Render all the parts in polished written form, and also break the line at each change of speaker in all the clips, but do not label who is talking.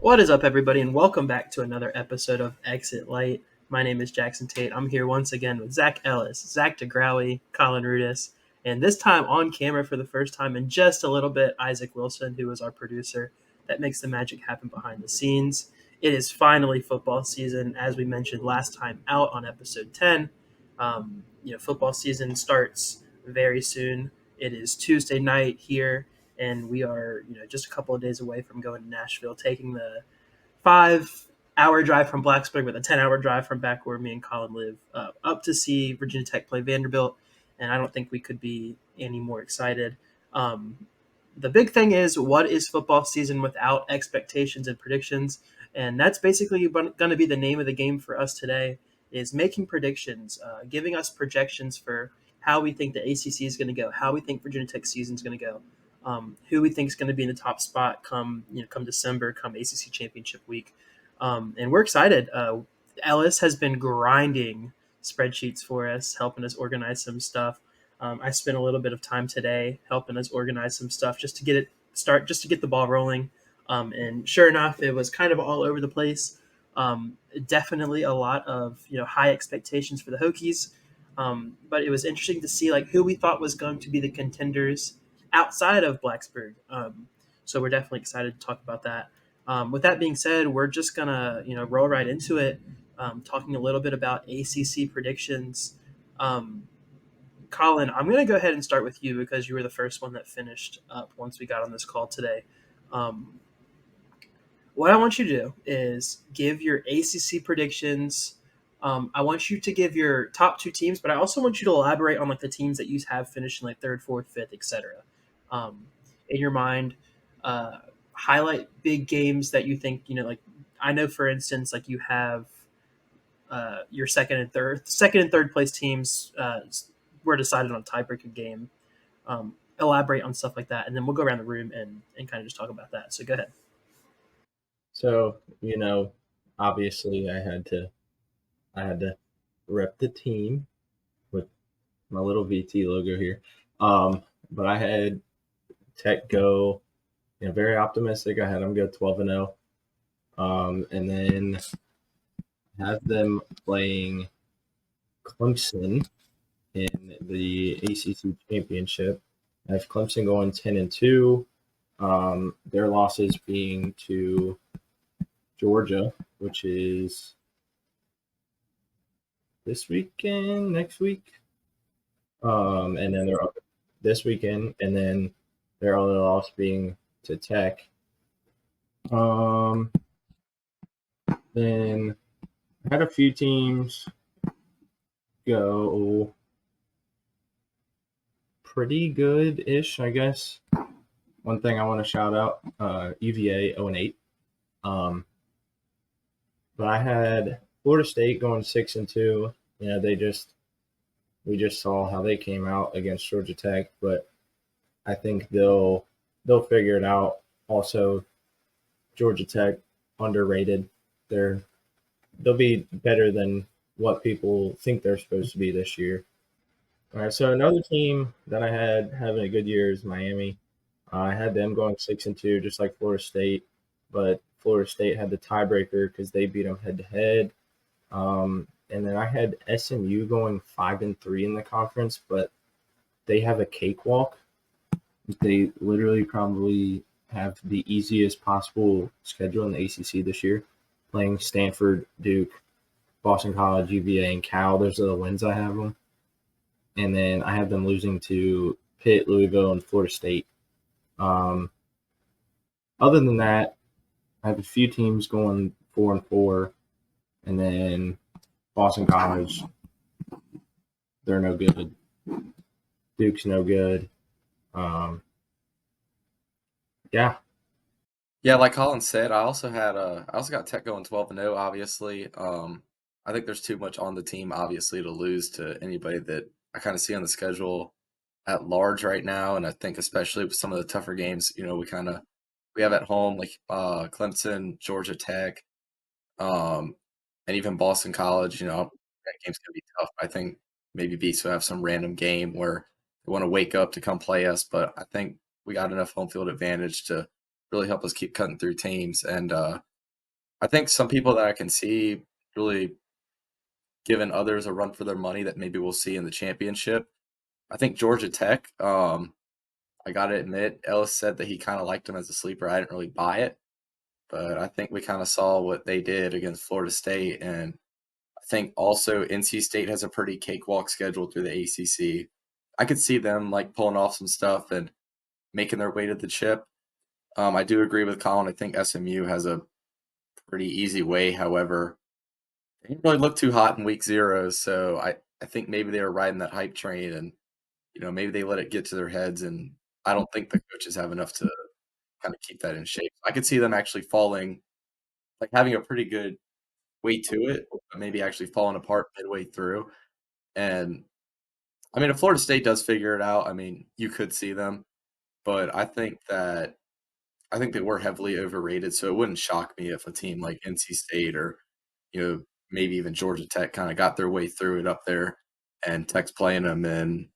What is up, everybody, and welcome back to another episode of Exit Light. My name is Jackson Tate. I'm here once again with Zach Ellis, Zach DeGrowie, Colin Rudis, and this time on camera for the first time in just a little bit, Isaac Wilson, who is our producer that makes the magic happen behind the scenes. It is finally football season, as we mentioned last time out on episode 10. Football season starts very soon. It is Tuesday night here and we are just a couple of days away from going to Nashville, taking the 5-hour drive from Blacksburg with a 10-hour drive from back where me and Colin live up to see Virginia Tech play Vanderbilt, and I don't think we could be any more excited. The big thing is, what is football season without expectations and predictions? And that's basically going to be the name of the game for us today, is making predictions, giving us projections for how we think the ACC is going to go, how we think Virginia Tech season is going to go, who we think is going to be in the top spot come December, come ACC championship week, and we're excited. Ellis has been grinding spreadsheets for us, helping us organize some stuff. I spent a little bit of time today helping us organize some stuff just to get the ball rolling. And sure enough, it was kind of all over the place. Definitely a lot of high expectations for the Hokies, but it was interesting to see who we thought was going to be the contenders outside of Blacksburg. So we're definitely excited to talk about that. With that being said, we're just gonna roll right into it, talking a little bit about ACC predictions. Colin, I'm going to go ahead and start with you because you were the first one that finished up once we got on this call today. What I want you to do is give your ACC predictions. I want you to give your top two teams, but I also want you to elaborate on the teams that you have finished in third, fourth, fifth, etc. In your mind, highlight big games that you think I know, for instance, you have your second and third place teams were decided on a tiebreaker game. Elaborate on stuff like that, and then we'll go around the room and kind of just talk about that. So go ahead.
So, obviously I had to rep the team with my little VT logo here. But I had Tech go, very optimistic. I had them go 12-0. And then have them playing Clemson in the ACC championship. I have Clemson going 10-2. Their losses being to Georgia, which is this weekend, next week. And then they're up this weekend, and then their other loss being to Tech. Then I had a few teams go pretty good-ish, I guess. One thing I want to shout out, UVA 0-8. But I had Florida State going 6-2. We just saw how they came out against Georgia Tech, but I think they'll figure it out. Also, Georgia Tech underrated. They'll be better than what people think they're supposed to be this year. All right, so another team that I had having a good year is Miami. I had them going 6-2, just like Florida State, but Florida State had the tiebreaker because they beat them head-to-head. And then I had SMU going 5-3 in the conference, but they have a cakewalk. They literally probably have the easiest possible schedule in the ACC this year, playing Stanford, Duke, Boston College, UVA, and Cal. Those are the wins I have them. And then I have them losing to Pitt, Louisville, and Florida State. Other than that, I have a few teams going 4-4, and then Boston College, they're no good. Duke's no good. Yeah.
Yeah, like Colin said, I also got Tech going 12-0, obviously. I think there's too much on the team, obviously, to lose to anybody that I kind of see on the schedule at large right now. And I think especially with some of the tougher games, we have at home, like Clemson, Georgia Tech, and even Boston College, that game's going to be tough. I think maybe Beats will have some random game where they want to wake up to come play us, but I think we got enough home field advantage to really help us keep cutting through teams. And I think some people that I can see really giving others a run for their money that maybe we'll see in the championship. I think Georgia Tech. I got to admit, Ellis said that he kind of liked him as a sleeper. I didn't really buy it, but I think we kind of saw what they did against Florida State, and I think also NC State has a pretty cakewalk schedule through the ACC. I could see them like pulling off some stuff and making their way to the chip. I do agree with Colin. I think SMU has a pretty easy way. However, they didn't really look too hot in week 0, so I think maybe they were riding that hype train, and maybe they let it get to their heads, and I don't think the coaches have enough to kind of keep that in shape. I could see them actually falling, like having a pretty good way to it, but maybe actually falling apart midway through. And I mean, if Florida State does figure it out, I mean, you could see them, but I think they were heavily overrated. So it wouldn't shock me if a team like NC State or maybe even Georgia Tech kind of got their way through it up there, and Tech's playing them in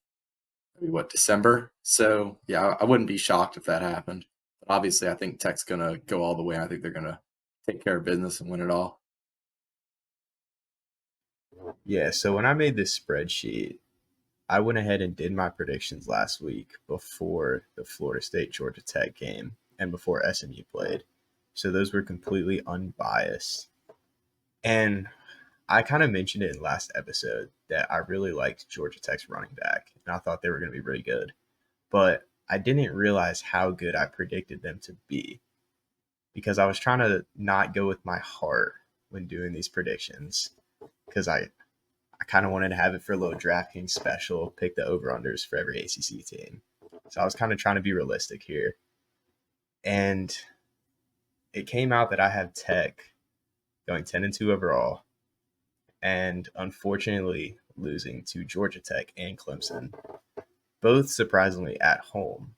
maybe what, December. So yeah, I wouldn't be shocked if that happened. But obviously, I think Tech's gonna go all the way. I think they're gonna take care of business and win it all.
Yeah, so when I made this spreadsheet, I went ahead and did my predictions last week before the Florida State Georgia Tech game and before SMU played. So those were completely unbiased. And I kind of mentioned it in last episode that I really liked Georgia Tech's running back and I thought they were going to be really good. But I didn't realize how good I predicted them to be because I was trying to not go with my heart when doing these predictions because I kind of wanted to have it for a little DraftKings special, pick the over-unders for every ACC team. So I was kind of trying to be realistic here. And it came out that I have Tech going 10-2 overall and unfortunately losing to Georgia Tech and Clemson, both surprisingly at home.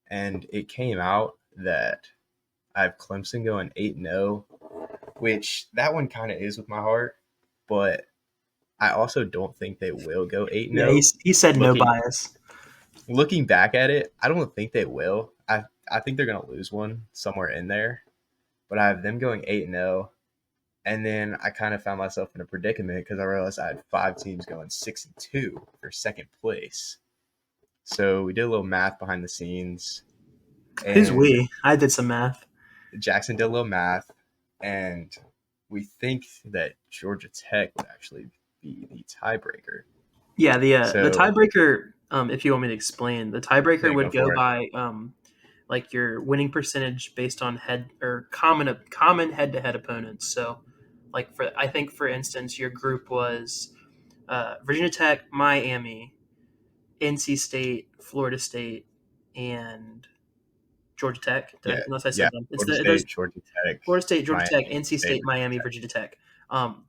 And it came out that I have Clemson going 8-0, which that one kind of is with my heart, but I also don't think they will go 8
Yeah,
0.
he said no
Looking
bias.
looking back at it, I don't think they will. I think they're going to lose one somewhere in there, but I have them going 8-0. And then I kind of found myself in a predicament because I realized I had 5 teams going 6-2 for second place. So we did a little math behind the scenes,
Who's
and
we? I did some math.
Jackson did a little math, and we think that Georgia Tech would actually be the tiebreaker.
Yeah, the
So
tiebreaker. If you want me to explain, the tiebreaker
yeah, go
would go
for it.
by like your winning percentage based on head or common head to head opponents. So, like I think for instance, your group was Virginia Tech, Miami, NC State, Florida State, and Georgia Tech.
Yeah,
Unless I
yeah.
said them, it's
Florida
there's
State, Georgia Tech,
Florida State, Georgia Tech,
Miami,
NC
State,
State, Miami, Virginia Tech,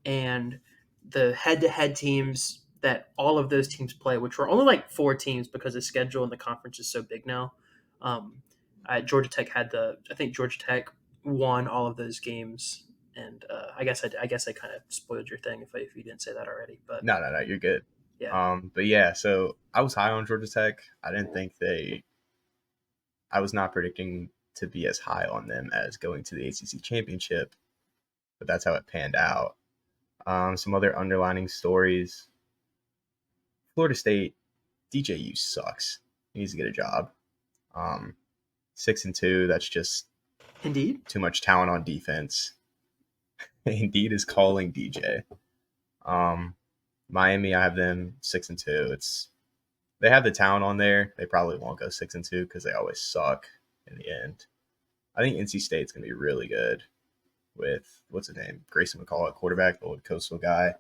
and the head-to-head teams that all of those teams play, which were only like 4 teams because the schedule and the conference is so big now. Um, Georgia Tech had I think Georgia Tech won all of those games, and I guess I kind of spoiled your thing if you didn't say that already, but
No, you're good.
yeah.
But yeah, so I was high on Georgia Tech. I didn't think I was not predicting to be as high on them as going to the ACC championship, but that's how it panned out. Some other underlining stories: Florida State DJU sucks. He needs to get a job. Um, 6-2. That's just
Indeed.
too much talent on defense. Indeed is calling DJ. Um, Miami, I have them 6-2. They have the talent on there. They probably won't go 6-2 because they always suck in the end. I think NC State's gonna be really good with what's his name, Grayson McCall at quarterback, the old coastal guy,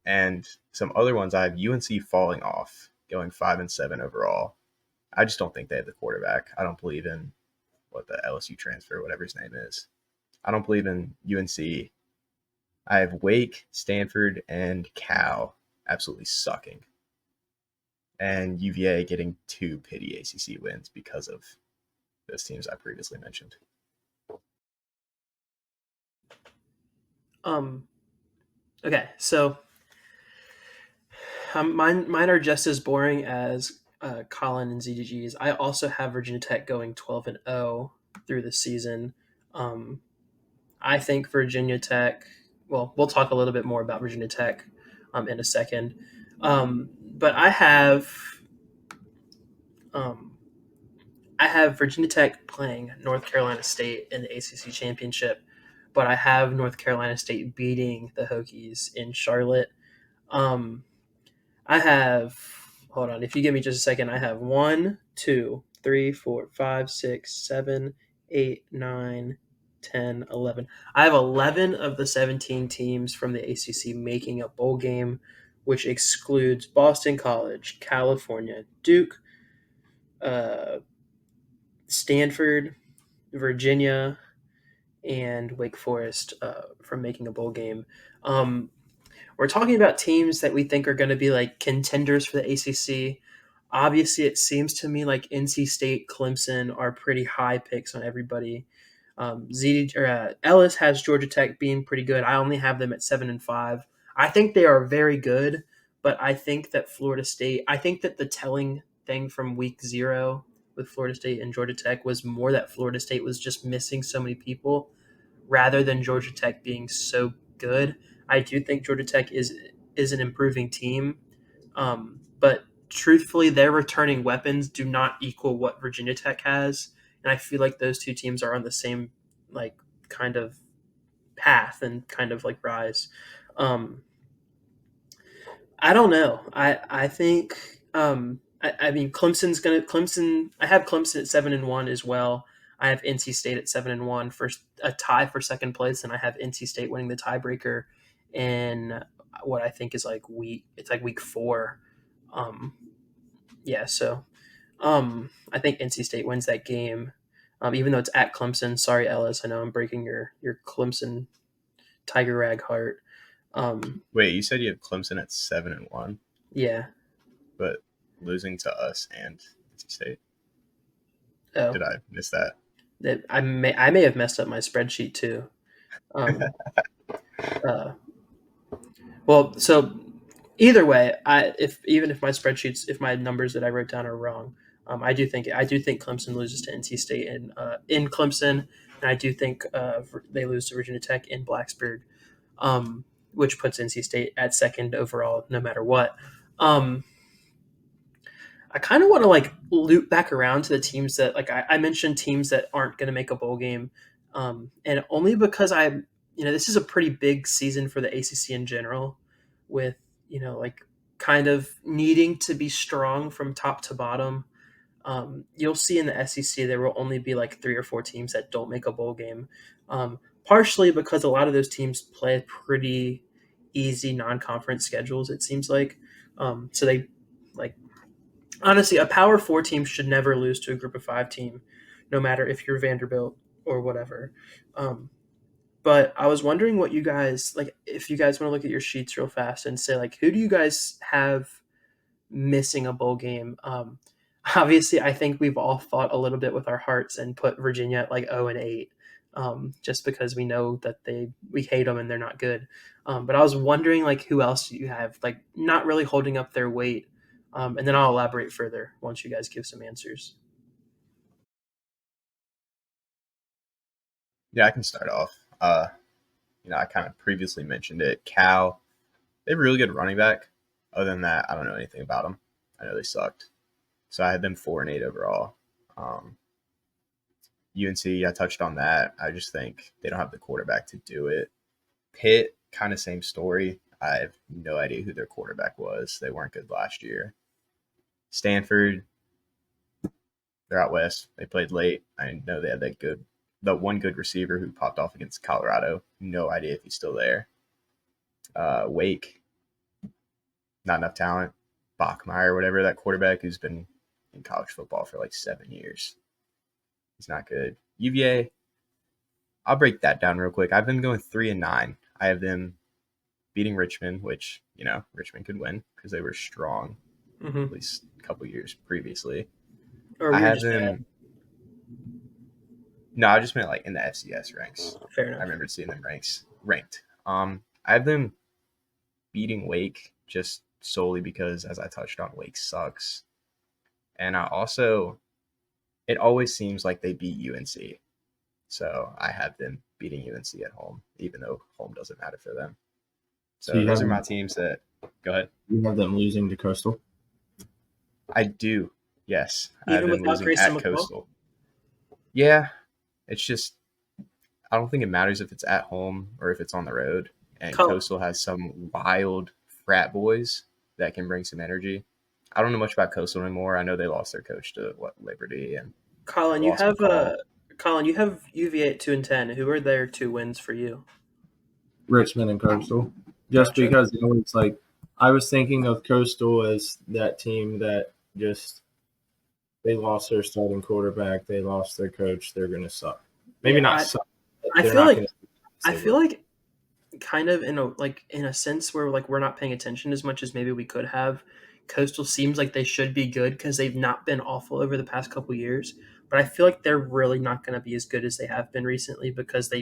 and some other ones. I have UNC falling off, going 5-7 overall. I just don't think they have the quarterback. I don't believe in what the LSU transfer, whatever his name is. I don't believe in UNC. I have Wake, Stanford, and Cal absolutely sucking, and UVA getting 2 pity ACC wins because of those teams I previously mentioned.
Okay, so mine are just as boring as Colin and ZGG's. I also have Virginia Tech going 12-0 through the season. Um, I think Virginia Tech. Well, we'll talk a little bit more about Virginia Tech in a second. But um, I have Virginia Tech playing North Carolina State in the ACC championship, but I have North Carolina State beating the Hokies in Charlotte. Um, I have, hold on, if you give me just a second, I have 1, 2, 3, 4, 5, 6, 7, 8, 9, 10, 11. I have 11 of the 17 teams from the ACC making a bowl game, which excludes Boston College, California, Duke, uh, Stanford, Virginia, and Wake Forest from making a bowl game. Um, we're talking about teams that we think are going to be like contenders for the ACC. Obviously, it seems to me like NC State, Clemson are pretty high picks on everybody. Ellis has Georgia Tech being pretty good. I only have them at 7-5. I think they are very good, but I think that Florida State. I think that the telling thing from week 0 with Florida State and Georgia Tech was more that Florida State was just missing so many people rather than Georgia Tech being so good. I do think Georgia Tech is an improving team, but truthfully, their returning weapons do not equal what Virginia Tech has, and I feel like those two teams are on the same like kind of path and kind of like rise. Um, I don't know. I think I mean Clemson. I have Clemson at 7-1 as well. I have NC State at 7-1 for a tie for second place, and I have NC State winning the tiebreaker in what I think is like week 4. Um, yeah, so I think NC State wins that game, even though it's at Clemson. Sorry, Ellis. I know I'm breaking your Clemson Tiger Rag heart.
Wait, you said you have Clemson at 7-1,
Yeah.
but losing to us and NC State.
Oh,
Did I miss that?
that I may have messed up my spreadsheet too. Um, uh, well, so either way, if my spreadsheets, if my numbers that I wrote down are wrong, I do think Clemson loses to NC State in Clemson, and I do think they lose to Virginia Tech in Blacksburg, um, which puts NC State at second overall, no matter what. Um, I kind of want to like loop back around to the teams that like I mentioned teams that aren't going to make a bowl game, and only because this is a pretty big season for the ACC in general, with like kind of needing to be strong from top to bottom. You'll see in the SEC there will only be like 3 or 4 teams that don't make a bowl game, partially because a lot of those teams play pretty easy non-conference schedules. It seems like, so they like honestly, a Power Four team should never lose to a Group of Five team, no matter if you're Vanderbilt or whatever. Um, but I was wondering what you guys like. If you guys want to look at your sheets real fast and say like, who do you guys have missing a bowl game? Obviously, I think we've all fought a little bit with our hearts and put Virginia at like 0-8, just because we know that we hate them and they're not good. But I was wondering like who else you have like not really holding up their weight, and then I'll elaborate further once you guys give some answers.
Yeah, I can start off. I kind of previously mentioned it. Cal, they have a really good running back. Other than that, I don't know anything about them. I know they sucked. So I had them 4-8 overall. UNC, I touched on that. I just think they don't have the quarterback to do it. Pitt, kind of same story. I have no idea who their quarterback was. They weren't good last year. Stanford, they're out west. They played late. I know they had the one good receiver who popped off against Colorado. No idea if he's still there. Wake, not enough talent. Bachmeyer, whatever, that quarterback who's been in college football for like 7 years. He's not good. UVA, I'll break that down real quick. I've been going 3-9. I have them beating Richmond, which, Richmond could win because they were strong at least a couple years previously.
Or
I
we were
have
just
them.
bad.
No, I just meant like in the FCS ranks.
Fair enough.
I remember seeing them ranked. I have them beating Wake just solely because, as I touched on, Wake sucks. And it always seems like they beat UNC. So I have them beating UNC at home, even though home doesn't matter for them.
So
So
you
those
have
are my
them,
teams that go ahead.
you have them losing to Coastal.
I do. Yes. I have
Even
them
without
losing
Grayson
at
McCall?
Coastal. Yeah. It's just I don't think it matters if it's at home or if it's on the road. And
Col-
Coastal has some wild frat boys that can bring some energy. I don't know much about Coastal anymore. I know they lost their coach to Liberty and
Colin, you
lost
have
McCall.
Colin, you have UVA at 2-10. Who are their 2 wins for you?
Richmond and Coastal. Just
Gotcha.
because it's like I was thinking of Coastal as that team that just they lost their starting quarterback, they lost their coach, they're gonna suck. Maybe
Yeah,
not suck. But
I
they're
feel
not
like
gonna
I
they
feel
will.
like kind of in a sense where like we're not paying attention as much as maybe we could have. Coastal seems like they should be good because they've not been awful over the past couple years, but I feel like they're really not going to be as good as they have been recently because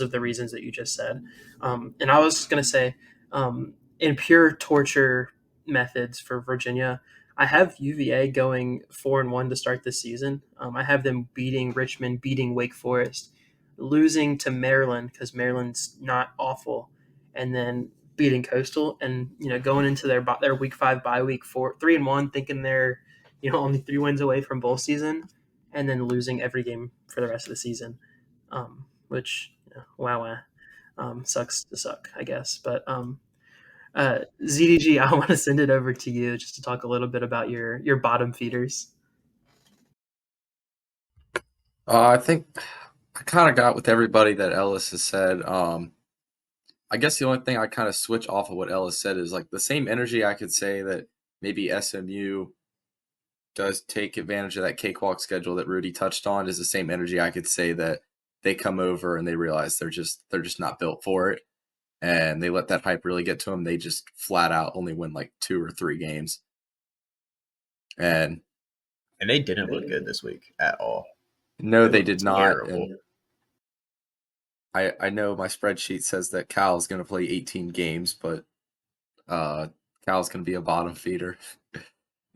of the reasons that you just said. And I was going to say, in pure torture methods for Virginia, I have UVA going 4-1 to start this season. I have them beating Richmond, beating Wake Forest, losing to Maryland because Maryland's not awful, and then beating Coastal, and going into their week 5 bye week 3-1, thinking they're only 3 wins away from bowl season, and then losing every game for the rest of the season, which wow, sucks to suck, I guess. But ZDG, I want to send it over to you just to talk a little bit about your bottom feeders.
I think I kind of got with everybody that Ellis has said. I guess the only thing I kind of switch off of what Ellis said is like the same energy I could say that maybe SMU does take advantage of that cakewalk schedule that Rudy touched on is the same energy I could say that they come over and they realize they're just not built for it, and they let that hype really get to them. They just flat out only win like 2 or 3 games, and
And they didn't look good this week at all.
no,
They
they
looked
did not.
terrible.
And I know my spreadsheet says that Cal is going to play 18 games, but Cal's going to be a bottom feeder.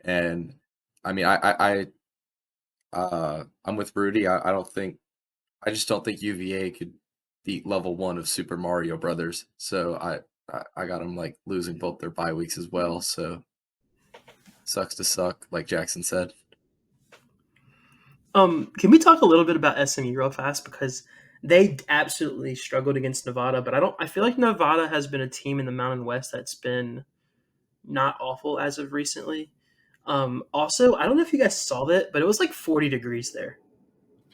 And I mean, I'm with Rudy. I just don't think UVA could beat level 1 of Super Mario Brothers. So I got them like losing both their bye weeks as well. So sucks to suck, like Jackson said.
Can we talk a little bit about SMU real fast because they absolutely struggled against Nevada, but I feel like Nevada has been a team in the Mountain West that's been not awful as of recently. Also, I don't know if you guys saw that, but it was like 40 degrees there.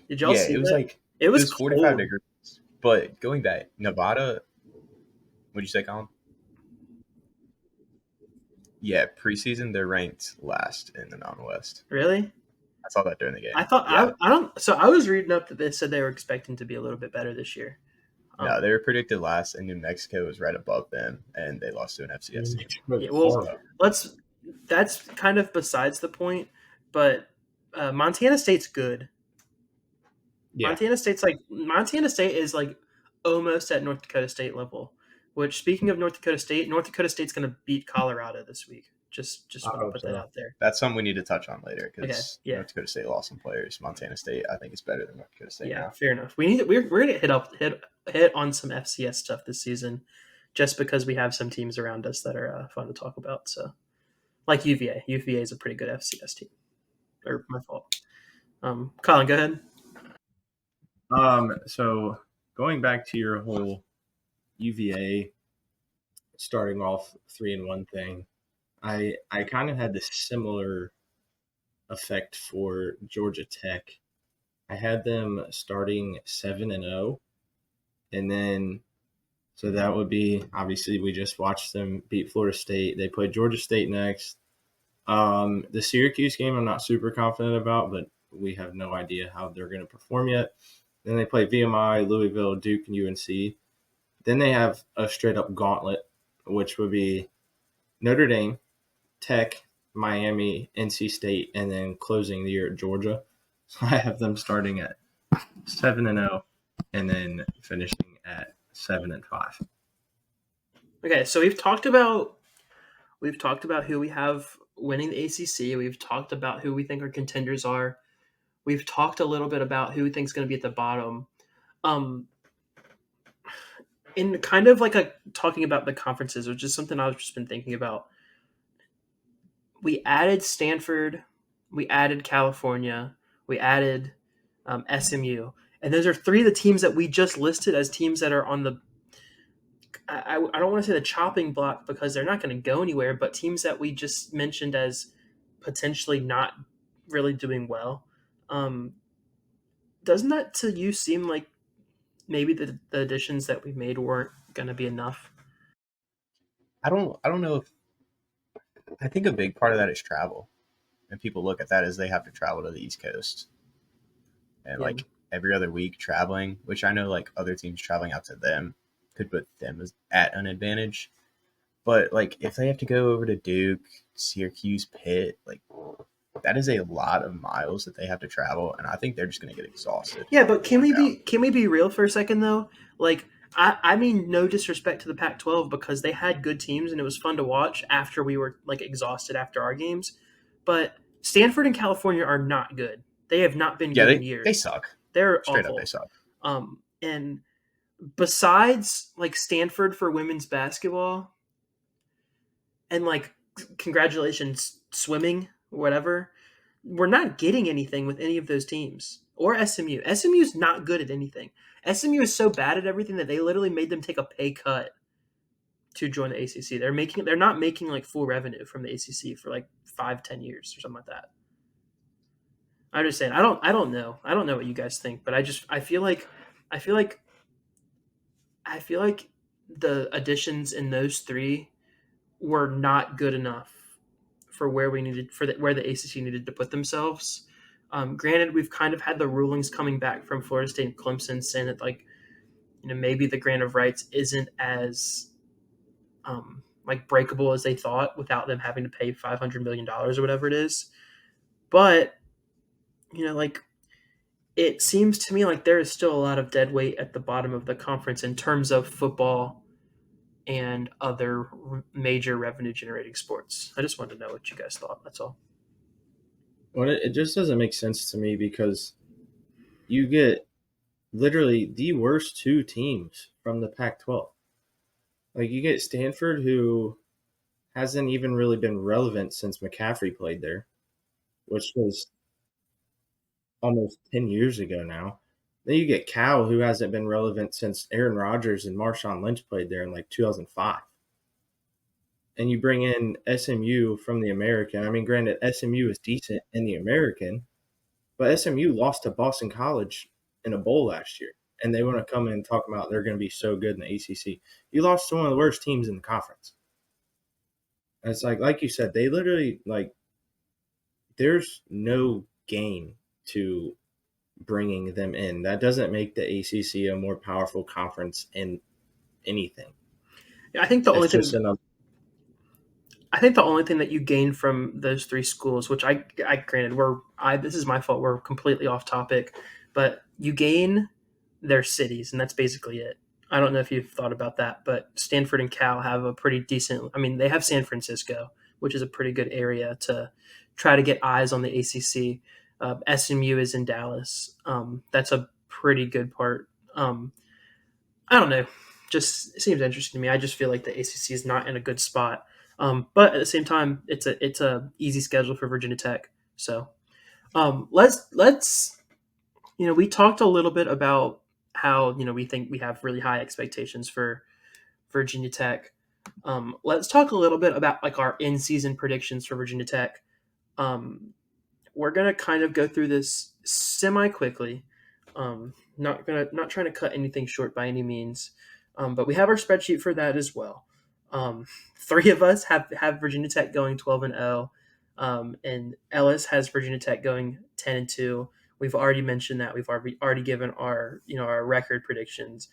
Did y'all
Yeah,
see
it was
that?
like
It
it
was
was 45
cold.
degrees. But going back, Nevada, what'd you say, Colin? Yeah, preseason they're ranked last in the Mountain West.
Really?
I saw that during the
I
game.
thought
Yeah.
I don't. So I was reading up that they said they were expecting to be a little bit better this year.
No, they were predicted last, and New Mexico was right above them, and they lost to an FCS team.
Yeah, well, let's. That's kind of besides the point, but Montana State's good.
Yeah.
Montana State is like almost at North Dakota State level. Which, speaking of North Dakota State's going to beat Colorado this week. Just
I
want to
hope
put that
so.
out there.
That's something we need to touch on later
Okay,
because
yeah,
North Dakota State lost some players. Montana State, I think, is better than North Dakota State
yeah,
now.
fair enough. We need we're going to hit on some FCS stuff this season, just because we have some teams around us that are fun to talk about. So, like UVA, UVA is a pretty good FCS team. Or my fault. Colin, go ahead.
So going back to your whole UVA starting off 3-1 thing, I kind of had this similar effect for Georgia Tech. I had them starting 7-0, and then so that would be obviously we just watched them beat Florida State. They played Georgia State next. The Syracuse game I'm not super confident about, but we have no idea how they're going to perform yet. Then they play VMI, Louisville, Duke, and UNC. Then they have a straight up gauntlet, which would be Notre Dame, Tech, Miami, NC State, and then closing the year at Georgia. So I have them starting at 7-0, and then finishing at 7-5.
Okay, so we've talked about who we have winning the ACC. We've talked about who we think our contenders are. We've talked a little bit about who we think is going to be at the bottom. Um, in kind of like a talking about the conferences, which is something I've just been thinking about. We added Stanford, we added California, we added SMU, and those are three of the teams that we just listed as teams that are on the. I don't want to say the chopping block because they're not going to go anywhere, but teams that we just mentioned as potentially not really doing well. Um, doesn't that to you seem like maybe the additions that we made weren't going to be enough?
I don't know if I think a big part of that is travel. And people look at that as they have to travel to the East Coast and
Yeah.
like every other week traveling, which I know like other teams traveling out to them could put them at an advantage. But like if they have to go over to Duke, Syracuse, Pitt, like that is a lot of miles that they have to travel, and I think they're just going to get exhausted
Yeah, but
going down.
can we be real for a second though? Like I mean no disrespect to the Pac-12 because they had good teams and it was fun to watch after we were like exhausted after our games. But Stanford and California are not good. They have not been
Yeah,
good in
they
years.
suck.
They're
Straight up, they
awful.
suck.
And besides like Stanford for women's basketball and like congratulations swimming, whatever, we're not getting anything with any of those teams or SMU. SMU is not good at anything. SMU is so bad at everything that they literally made them take a pay cut to join the ACC. They're not making like full revenue from the ACC for like 5-10 years or something like that. I'm just saying I don't know what you guys think, but I feel like I feel like I feel like the additions in those three were not good enough for where we needed where the ACC needed to put themselves. Granted, we've kind of had the rulings coming back from Florida State and Clemson saying that like maybe the grant of rights isn't as like breakable as they thought without them having to pay $500 million or whatever it is. But like it seems to me like there is still a lot of dead weight at the bottom of the conference in terms of football and other major revenue generating sports. I just wanted to know what you guys thought. That's all.
Well, it just doesn't make sense to me because you get literally the worst two teams from the Pac 12. Like, you get Stanford, who hasn't even really been relevant since McCaffrey played there, which was almost 10 years ago now. Then you get Cal, who hasn't been relevant since Aaron Rodgers and Marshawn Lynch played there in like 2005. And you bring in SMU from the American. I mean, granted, SMU is decent in the American, but SMU lost to Boston College in a bowl last year. And they want to come in and talk about they're going to be so good in the ACC. You lost to one of the worst teams in the conference. And it's like you said, they literally, like, there's no gain to bringing them in. That doesn't make the ACC a more powerful conference in anything.
I think the only
It's just
thing
another.
I think the only thing that you gain from those three schools, which I granted this is my fault, we're completely off topic, but you gain their cities, and that's basically it. I don't know if you've thought about that, but Stanford and Cal have a pretty decent. I mean, they have San Francisco, which is a pretty good area to try to get eyes on the ACC. SMU is in Dallas. That's a pretty good part. I don't know. Just it seems interesting to me. I just feel like the ACC is not in a good spot. But at the same time, it's a easy schedule for Virginia Tech. So let's we talked a little bit about how we think we have really high expectations for Virginia Tech. Let's talk a little bit about like our in season predictions for Virginia Tech. We're gonna kind of go through this semi quickly. Not trying to cut anything short by any means, but we have our spreadsheet for that as well. Three of us have Virginia Tech going 12-0, and Ellis has Virginia Tech going 10-2. We've already mentioned that. We've already given our our record predictions.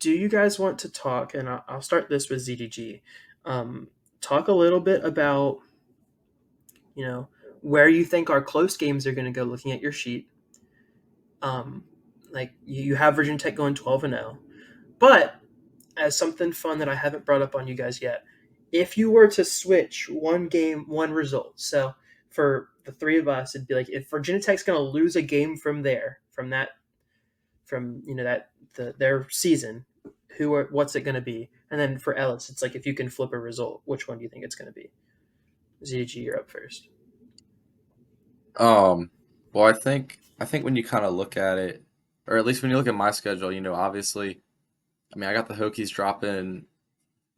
Do you guys want to talk? And I'll start this with ZDG. Talk a little bit about where you think our close games are going to go looking at your sheet. Like you have Virginia Tech going 12-0, but as something fun that I haven't brought up on you guys yet, if you were to switch one game, one result, so for the three of us, it'd be like if Virginia Tech's going to lose a game from there, from their season, what's it going to be? And then for Ellis, it's like if you can flip a result, which one do you think it's going to be? ZG, you're up first.
Well, I think when you kind of look at it, or at least when you look at my schedule, obviously, I mean, I got the Hokies dropping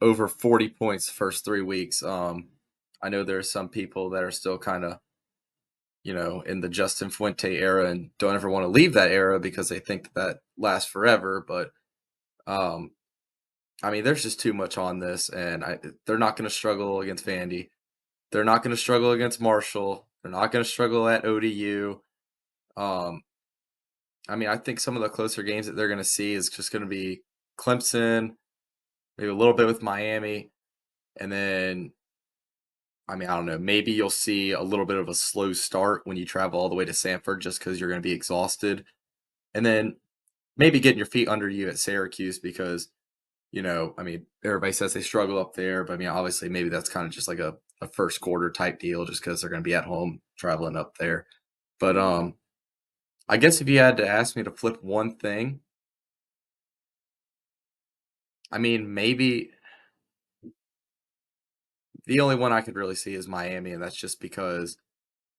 over 40 points the first 3 weeks. I know there are some people that are still kind of, in the Justin Fuente era and don't ever want to leave that era because they think that lasts forever. But, I mean, there's just too much on this, and they're not going to struggle against Vandy. They're not going to struggle against Marshall. They're not going to struggle at ODU. I mean, I think some of the closer games that they're going to see is just going to be Clemson, maybe a little bit with Miami, and then, I mean, I don't know, maybe you'll see a little bit of a slow start when you travel all the way to Sanford just because you're going to be exhausted, and then maybe getting your feet under you at Syracuse because, I mean, everybody says they struggle up there, but I mean, obviously, maybe that's kind of just like a first quarter type deal just because they're going to be at home traveling up there. But I guess if you had to ask me to flip one thing, I mean, maybe the only one I could really see is Miami, and that's just because,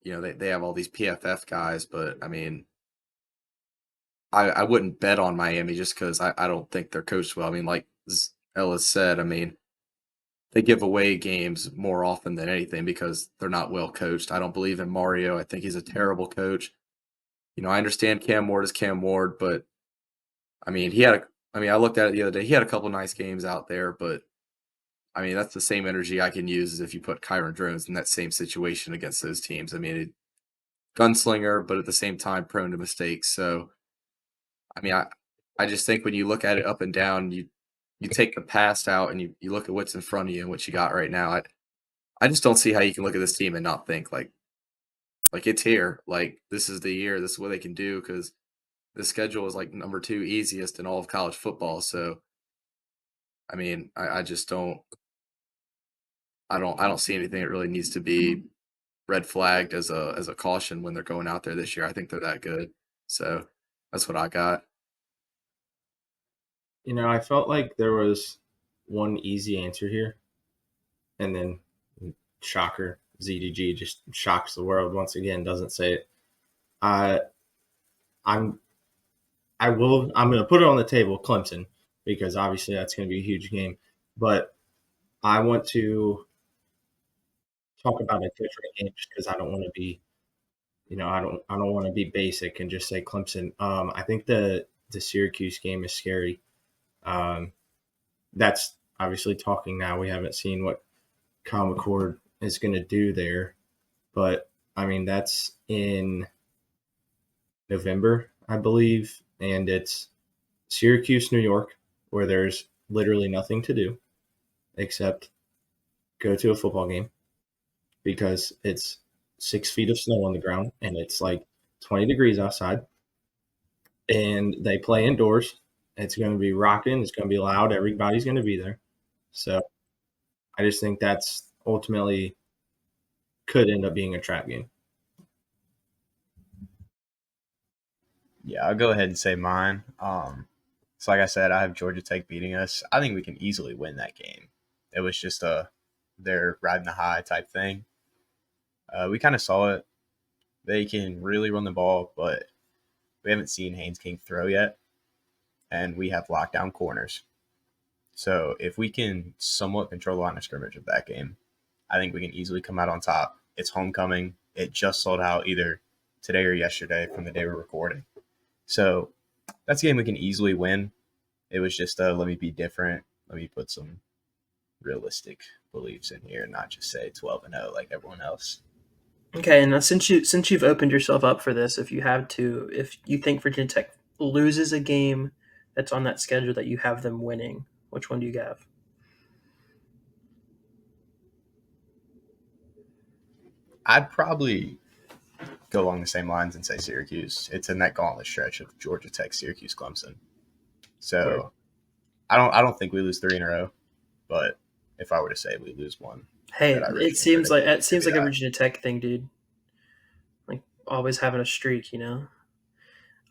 they have all these PFF guys, but I mean, I wouldn't bet on Miami just because I don't think they're coached well. I mean, like Ellis said, I mean, they give away games more often than anything because they're not well coached. I don't believe in Mario. I think he's a terrible coach. I understand Cam Ward is Cam Ward, but I mean, I looked at it the other day. He had a couple nice games out there, but I mean, that's the same energy I can use as if you put Kyron Jones in that same situation against those teams. I mean, gunslinger, but at the same time prone to mistakes. So, I mean, I just think when you look at it up and down, you take the past out and you look at what's in front of you and what you got right now. I just don't see how you can look at this team and not think like it's here. Like this is the year. This is what they can do because the schedule is like number 2 easiest in all of college football. So, I mean, I just don't. I don't see anything that really needs to be red flagged as a caution when they're going out there this year. I think they're that good. So that's what I got.
I felt like there was one easy answer here, and then shocker, ZDG just shocks the world once again. Doesn't say it. I'm I'm going to put it on the table, Clemson, because obviously that's going to be a huge game. But I want to talk about a different game just because I don't want to be, I don't want to be basic and just say Clemson. I think the Syracuse game is scary. That's obviously talking now. We haven't seen what Kyle McCord is going to do there, but I mean that's in November, I believe, and it's Syracuse, New York, where there's literally nothing to do except go to a football game because it's 6 feet of snow on the ground and it's like 20 degrees outside. And they play indoors. It's going to be rocking. It's going to be loud. Everybody's going to be there. So I just think that's ultimately could end up being a trap game.
Yeah, I'll go ahead and say mine. So like I said, I have Georgia Tech beating us. I think we can easily win that game. It was just they're riding the high type thing. We kind of saw it. They can really run the ball, but we haven't seen Haynes King throw yet, and we have lockdown corners. So if we can somewhat control the line of scrimmage of that game, I think we can easily come out on top. It's homecoming. It just sold out either today or yesterday from the day we're recording. So that's a game we can easily win. It was just let me be different. Let me put some realistic beliefs in here, not just say 12-0 like everyone else.
Okay, and now since you've opened yourself up for this, if you think Virginia Tech loses a game that's on that schedule that you have them winning, which one do you have?
I'd probably go along the same lines and say Syracuse. It's in that gauntlet stretch of Georgia Tech, Syracuse, Clemson. So I don't think we lose 3 in a row, but if I were to say we lose one,
Hey,
that I
it seems like
predicted,
a
that.
Virginia Tech thing, dude. always having a streak,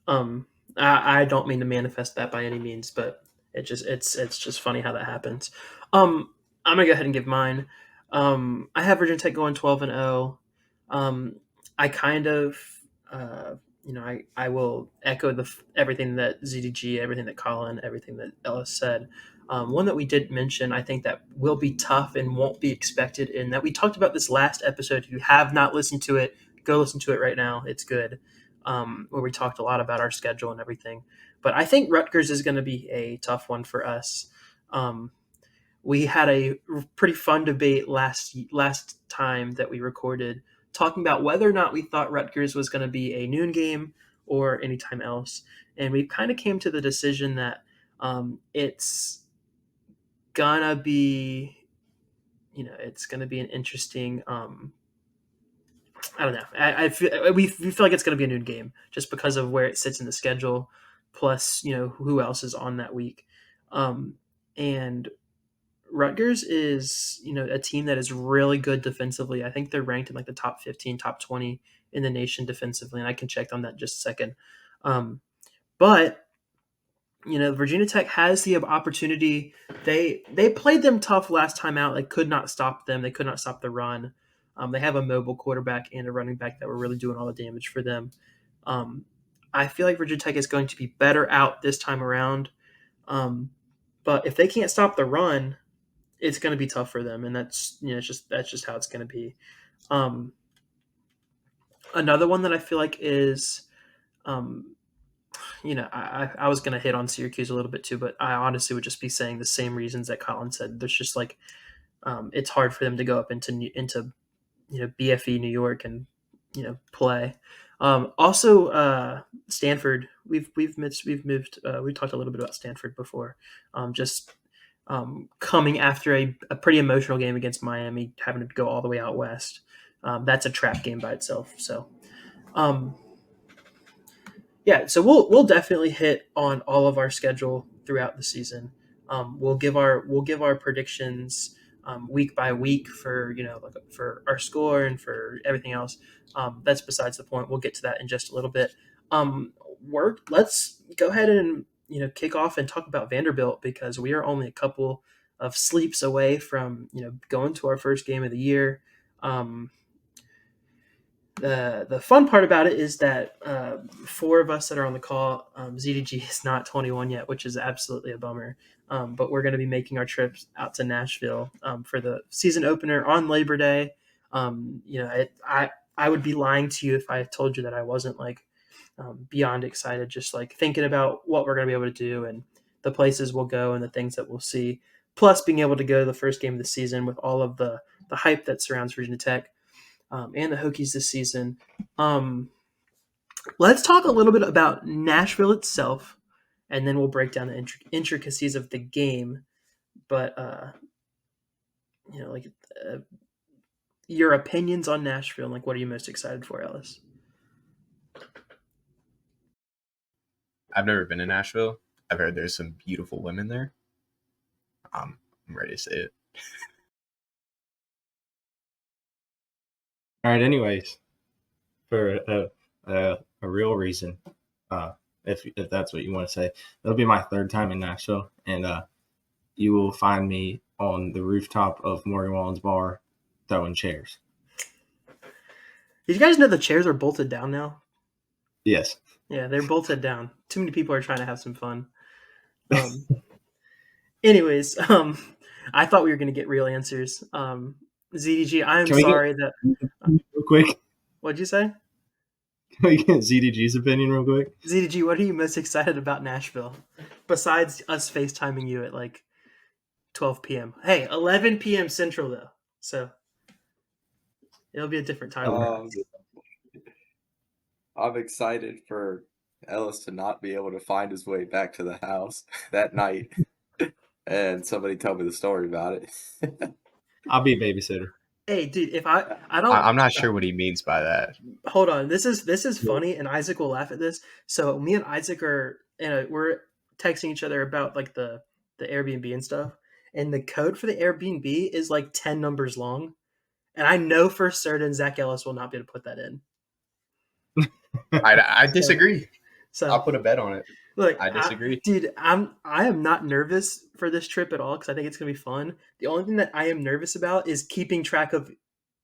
Um, I don't mean to manifest that by any means, but it's just funny how that happens. I'm gonna go ahead and give mine. I have Virginia Tech going 12-0. I kind of, I will echo everything that ZDG, everything that Colin, everything that Ellis said. One that we did mention, I think that will be tough and won't be expected, and that we talked about this last episode. If you have not listened to it, go listen to it right now. It's good. Where we talked a lot about our schedule and everything. But I think Rutgers is going to be a tough one for us. We had a pretty fun debate last time that we recorded, talking about whether or not we thought Rutgers was going to be a noon game or anytime else, and we kind of came to the decision that it's gonna be, it's gonna be an interesting. I don't know. We feel like it's going to be a noon game just because of where it sits in the schedule, plus who else is on that week, and Rutgers is a team that is really good defensively. I think they're ranked in like the top 15, top 20 in the nation defensively, and I can check on that in just a second. But Virginia Tech has the opportunity. They played them tough last time out. They could not stop them. They could not stop the run. They have a mobile quarterback and a running back that were really doing all the damage for them. Um, I feel like Virginia Tech is going to be better out this time around. But if they can't stop the run, it's going to be tough for them, and that's just how it's going to be. Um, Another one that I feel like is um, I was going to hit on Syracuse a little bit too, but I honestly would just be saying the same reasons that Colin said. There's just like it's hard for them to go up into BFE New York and play. Also, Stanford. We talked a little bit about Stanford before. Just coming after a pretty emotional game against Miami, having to go all the way out west. That's a trap game by itself. So. Um, yeah, so we'll definitely hit on all of our schedule throughout the season. We'll give our predictions week by week for for our score and for everything else. That's besides the point. We'll get to that in just a little bit. Let's go ahead and kick off and talk about Vanderbilt, because we are only a couple of sleeps away from going to our first game of the year. The fun part about it is that four of us that are on the call, ZDG is not 21 yet, which is absolutely a bummer. But we're going to be making our trips out to Nashville for the season opener on Labor Day. I would be lying to you if I told you that I wasn't like beyond excited, just like thinking about what we're going to be able to do and the places we'll go and the things that we'll see. Plus, being able to go to the first game of the season with all of the hype that surrounds Virginia Tech. And the Hokies this season. Let's talk a little bit about Nashville itself, and then we'll break down the intricacies of the game. But like your opinions on Nashville, and like what are you most excited for, Ellis?
I've never been to Nashville. I've heard there's some beautiful women there. I'm ready to say it.
All right. Anyways, for a real reason, if that's what you want to say, it'll be my third time in Nashville, and you will find me on the rooftop of Morgan Wallen's bar throwing chairs.
Did you guys know the chairs are bolted down now?
Yes.
Yeah, they're bolted down. Too many people are trying to have some fun. Anyways, I thought we were going to get real answers. ZDG, I'm sorry that.
Real quick.
What'd you say?
Can we get ZDG's opinion real quick?
ZDG, what are you most excited about Nashville? Besides us FaceTiming you at like 12 p.m. Hey, 11 p.m. Central though, so it'll be a different time.
I'm excited for Ellis to not be able to find his way back to the house that night, and somebody tell me the story about it.
I'll be a babysitter.
Hey, dude, if I don't,
I'm not sure what he means by that.
Hold on, this is funny, and Isaac will laugh at this. So me and Isaac we're texting each other about like the Airbnb and stuff, and the code for the Airbnb is like 10 numbers long, and I know for certain Zach Ellis will not be able to put that in.
I disagree.
So
I'll put a bet on it.
look,
I disagree.
dude, I am not nervous for this trip at all because I think it's gonna be fun. The only thing that I am nervous about is keeping track of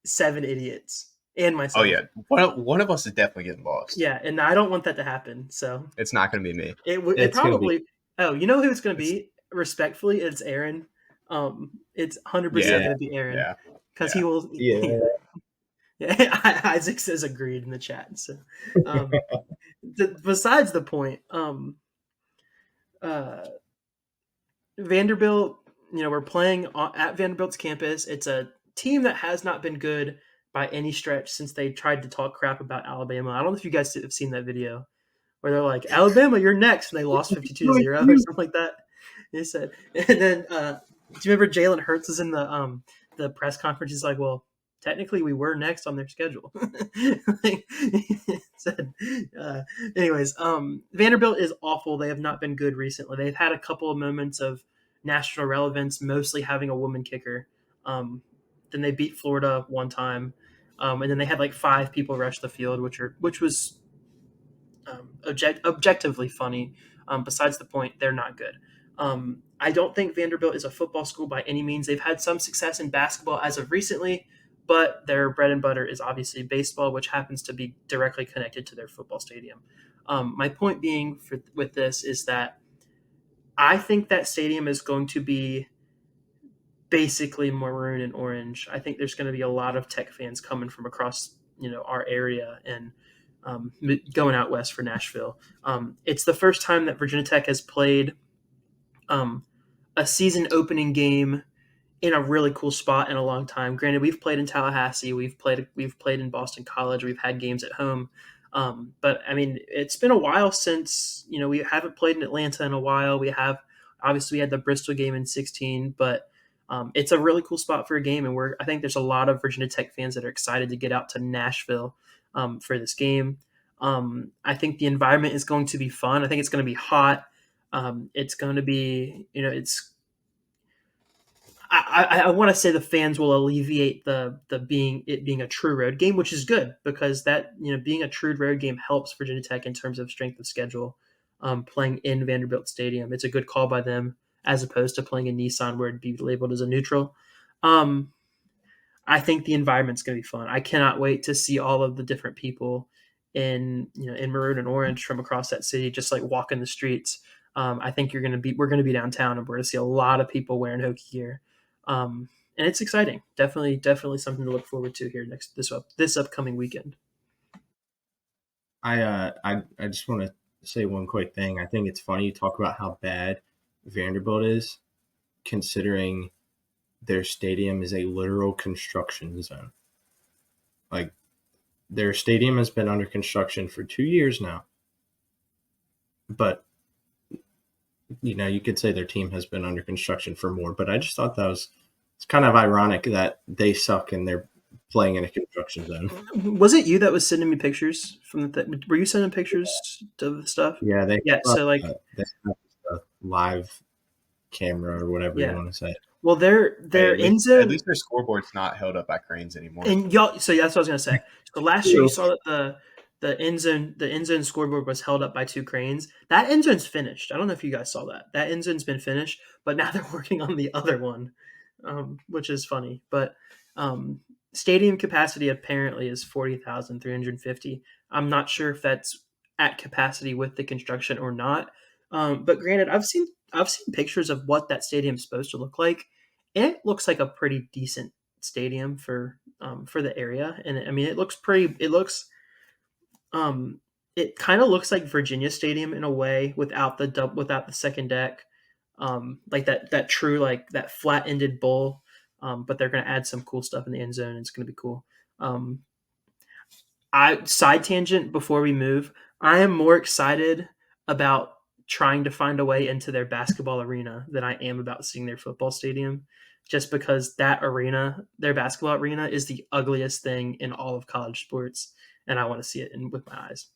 7 idiots and
Oh
myself.
yeah, one of us is definitely getting lost.
Yeah, and I don't want that to happen. So
It's not going to be me.
it
It's gonna be.
probably. Oh, you know who it's gonna be? Respectfully, it's Aaron. It's 100%
Yeah.
gonna be Aaron
Yeah,
because
yeah.
he will.
Yeah.
Yeah, Isaac says agreed in the chat. So, besides the point, uh, Vanderbilt, we're playing at Vanderbilt's campus. It's a team that has not been good by any stretch since they tried to talk crap about Alabama. I don't know if you guys have seen that video where they're like, Alabama, you're next. And they lost 52-0 or something like that. They said, and then, do you remember Jalen Hurts is in the press conference? He's like, well, technically we were next on their schedule. Like, said, anyways, Vanderbilt is awful. They have not been good recently. They've had a couple of moments of national relevance, mostly having a woman kicker. Then they beat Florida one time, and then they had like 5 people rush the field, which was objectively funny. Besides the point, they're not good. I don't think Vanderbilt is a football school by any means. They've had some success in basketball as of recently, but their bread and butter is obviously baseball, which happens to be directly connected to their football stadium. My point being with this is that I think that stadium is going to be basically maroon and orange. I think there's going to be a lot of Tech fans coming from across our area and going out west for Nashville. It's the first time that Virginia Tech has played a season opening game in a really cool spot in a long time. Granted, we've played in Tallahassee, we've played in Boston College, we've had games at home. But I mean, it's been a while since we haven't played in Atlanta in a while. We had the Bristol game in 2016, but it's a really cool spot for a game, and I think there's a lot of Virginia Tech fans that are excited to get out to Nashville for this game. I think the environment is going to be fun. I think it's going to be hot. It's going to be, it's. I want to say the fans will alleviate the being a true road game, which is good because that being a true road game helps Virginia Tech in terms of strength of schedule. Playing in Vanderbilt Stadium, it's a good call by them as opposed to playing in Nissan where it'd be labeled as a neutral. I think the environment's going to be fun. I cannot wait to see all of the different people in maroon and orange from across that city, just like walking the streets. I think we're going to be downtown and we're going to see a lot of people wearing Hokie gear. And it's exciting. Definitely something to look forward to here this upcoming weekend.
I just want to say one quick thing. I think it's funny you talk about how bad Vanderbilt is, considering their stadium is a literal construction zone. Like, their stadium has been under construction for 2 years now. But, you could say their team has been under construction for more. But I just thought it's kind of ironic that they suck and they're playing in a construction zone.
Was it you that was sending me pictures from were you sending pictures of the stuff?
Yeah,
So like
they have a live camera or whatever you want to say.
Well, their end zone.
At least their scoreboard's not held up by cranes anymore.
And y'all, so yeah, that's what I was gonna say. So last year you saw that the end zone scoreboard was held up by 2 cranes. That end zone's finished. I don't know if you guys saw that. That end zone's been finished, but now they're working on the other one, which is funny. But stadium capacity apparently is 40,350. I'm not sure if that's at capacity with the construction or not. But granted, I've seen pictures of what that stadium's supposed to look like, and it looks like a pretty decent stadium for the area. And I mean, it looks pretty. It kind of looks like Virginia Stadium in a way without the second deck, like that true like that flat ended bowl. But they're going to add some cool stuff in the end zone. And it's going to be cool. Side tangent before we move. I am more excited about trying to find a way into their basketball arena than I am about seeing their football stadium, just because that arena, their basketball arena, is the ugliest thing in all of college sports, and I want to see it with my eyes.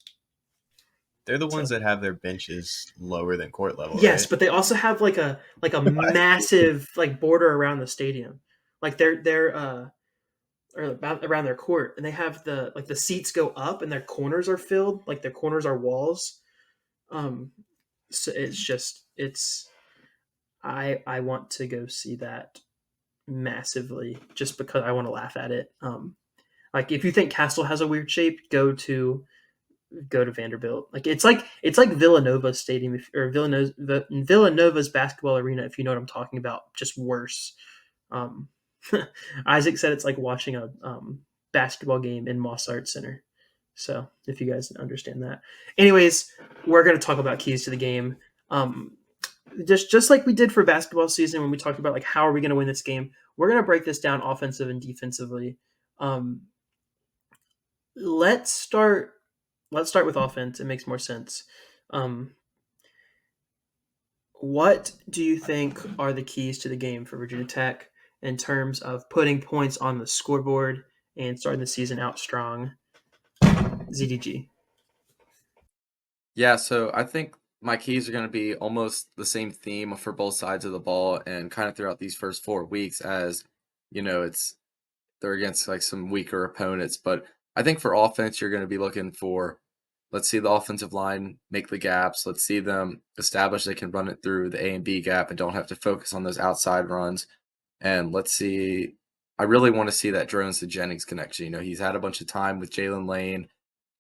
They're the ones that have their benches lower than court level.
Yes,
right?
but they also have like a massive like border around the stadium. Like or around their court, and they have the seats go up and their corners are filled, like their corners are walls. So it's I want to go see that massively just because I want to laugh at it. Like if you think Castle has a weird shape, go to Vanderbilt. Like it's like Villanova Stadium or Villanova's basketball arena, if you know what I'm talking about, just worse. Um, Isaac said it's like watching a basketball game in Moss Art Center. So if you guys understand that, anyways, we're going to talk about keys to the game. Um, just like we did for basketball season when we talked about like how are we going to win this game, we're going to break this down offensive and defensively. Um, let's start let's start with offense. It makes more sense. Um, what do you think are the keys to the game for Virginia Tech in terms of putting points on the scoreboard and starting the season out strong? ZDG.
Yeah, so I think my keys are going to be almost the same theme for both sides of the ball and kind of throughout these first 4 weeks as, it's they're against like some weaker opponents. But I think for offense, you're going to be looking for, let's see the offensive line make the gaps. Let's see them establish they can run it through the A and B gap and don't have to focus on those outside runs. And let's see, I really want to see that Drones to Jennings connection. He's had a bunch of time with Jalen Lane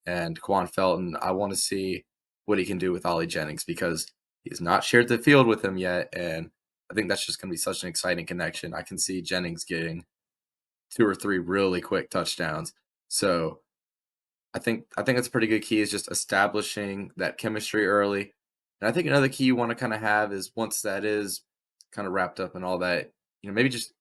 and Quan Felton. I want to see what he can do with Ollie Jennings because he's not shared the field with him yet. And I think that's just going to be such an exciting connection. I can see Jennings getting 2 or 3 really quick touchdowns. So I think that's a pretty good key is just establishing that chemistry early. And I think another key you want to kind of have is once that is kind of wrapped up and all that, maybe just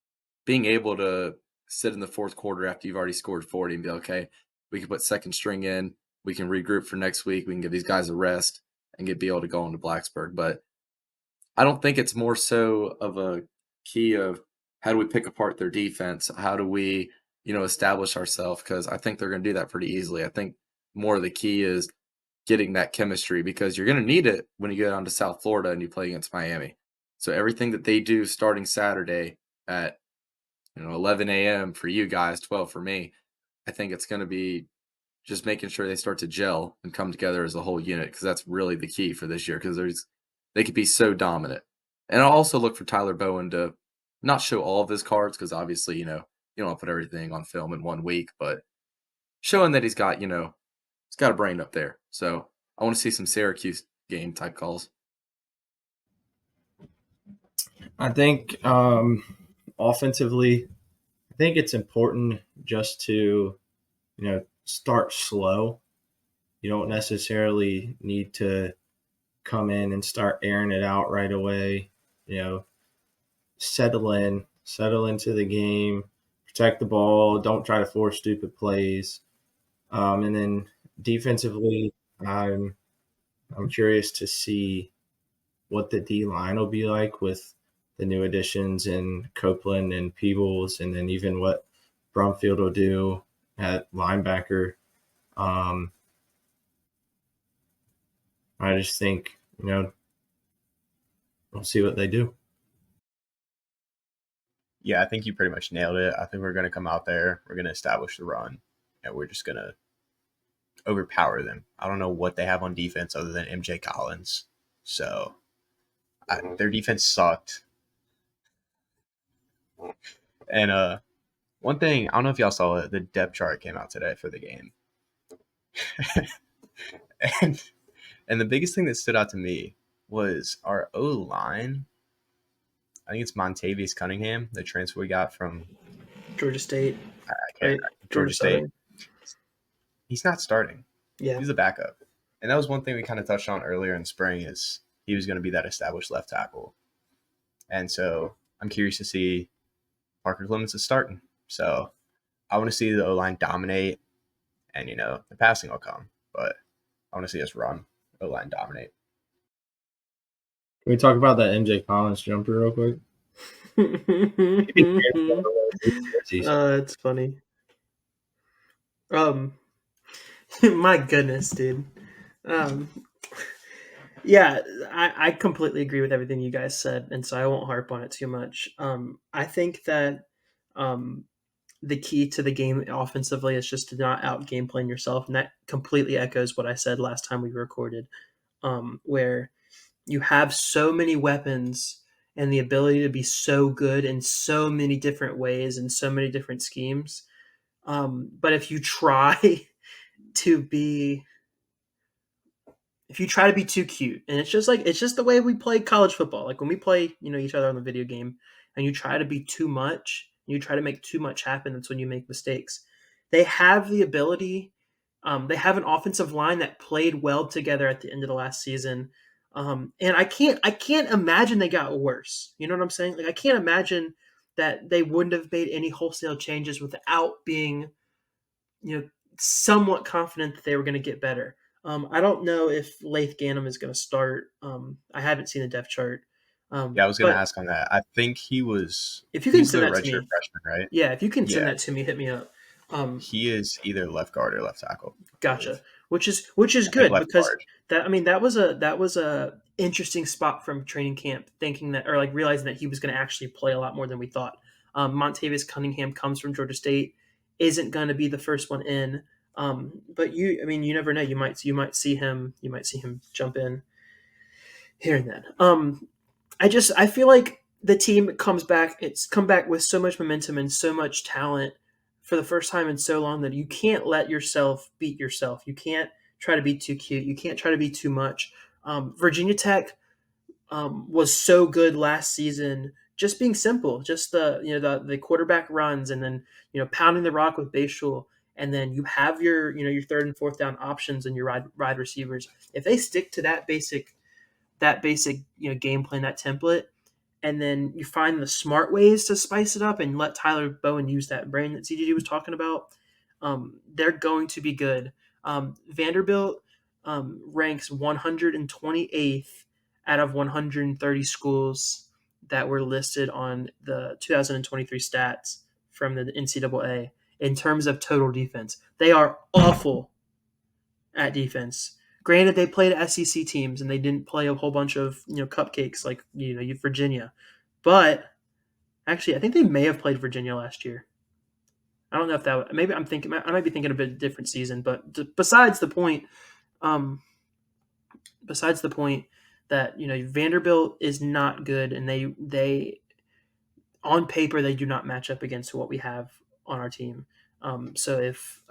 being able to sit in the fourth quarter after you've already scored 40 and be okay, we can put second string in, we can regroup for next week, we can give these guys a rest and be able to go into Blacksburg. But I don't think it's more so of a key of how do we pick apart their defense? How do we, establish ourselves? Because I think they're going to do that pretty easily. I think more of the key is getting that chemistry because you're going to need it when you get on to South Florida and you play against Miami. So everything that they do starting Saturday at 11 a.m. for you guys, 12 for me, I think it's going to be just making sure they start to gel and come together as a whole unit because that's really the key for this year because they could be so dominant. And I'll also look for Tyler Bowen to not show all of his cards because obviously, you don't want to put everything on film in 1 week, but showing that he's got a brain up there. So I want to see some Syracuse game type calls.
I think offensively, I think it's important just to, start slow. You don't necessarily need to come in and start airing it out right away. Settle into the game, protect the ball, don't try to force stupid plays. And then defensively, I'm curious to see what the D line will be like with the new additions in Copeland and Peebles, and then even what Brumfield will do at linebacker. I just think, we'll see what they do.
Yeah, I think you pretty much nailed it. I think we're going to come out there, we're going to establish the run, and we're just going to overpower them. I don't know what they have on defense other than MJ Collins. So their defense sucked. And one thing, I don't know if y'all saw it, the depth chart came out today for the game. and the biggest thing that stood out to me was our O-line. I think it's Montavious Cunningham, the transfer we got from
Georgia State.
Right? Georgia State.
Southern.
He's not starting.
Yeah.
He's a backup. And that was one thing we kind of touched on earlier in spring is he was going to be that established left tackle. And so I'm curious to see Parker Clemens is starting. So I want to see the O-line dominate and, the passing will come. But I want to see us run, O-line dominate.
Can we talk about that MJ Collins jumper real quick?
It's funny. My goodness, dude. Yeah, I completely agree with everything you guys said, and so I won't harp on it too much. I think that the key to the game offensively is just to not out game plan yourself, and that completely echoes what I said last time we recorded, where you have so many weapons and the ability to be so good in so many different ways and so many different schemes. But to be if you try to be too cute, and it's just the way we play college football, like when we play each other on the video game, and you try to be too much, you try to make too much happen, that's when you make mistakes. They have the ability. They have an offensive line that played well together at the end of the last season, and I can't imagine they got worse. You know what I'm saying? Like I can't imagine that they wouldn't have made any wholesale changes without being you know somewhat confident that they were going to get better. I don't know if Lath Ganem is going to start. I haven't seen the depth chart,
Yeah, I was gonna
but
ask on that. I think
if you can
he's
send
the
that to
redshirt
me,
freshman, right?
yeah, if you can send
Yeah,
that to me, hit me up.
he is either left guard or left tackle, I
Gotcha.
believe.
Which is
I think
good
left
because
guard.
that was a interesting spot from training camp, thinking that or like realizing that he was going to actually play a lot more than we thought. Montavious Cunningham comes from Georgia State, isn't going to be the first one in, but you never know. You might see him jump in here and then. I feel like the team comes back. It's come back with so much momentum and so much talent for the first time in so long that you can't let yourself beat yourself. You can't try to be too cute. You can't try to be too much. Virginia Tech was so good last season, just being simple, just the quarterback runs, and then pounding the rock with Bayshul, and then you have your third and fourth down options and your ride receivers. If they stick to that basic game plan, that template, and then you find the smart ways to spice it up and let Tyler Bowen use that brain that CGG was talking about, they're going to be good. Vanderbilt ranks 128th out of 130 schools that were listed on the 2023 stats from the NCAA in terms of total defense. They are awful at defense. Granted, they played SEC teams and they didn't play a whole bunch of cupcakes like Virginia, but actually, I think they may have played Virginia last year. I don't know if that. Maybe I might be thinking of a different season, but besides the point, um, besides the point that Vanderbilt is not good, and they on paper they do not match up against what we have on our team. So if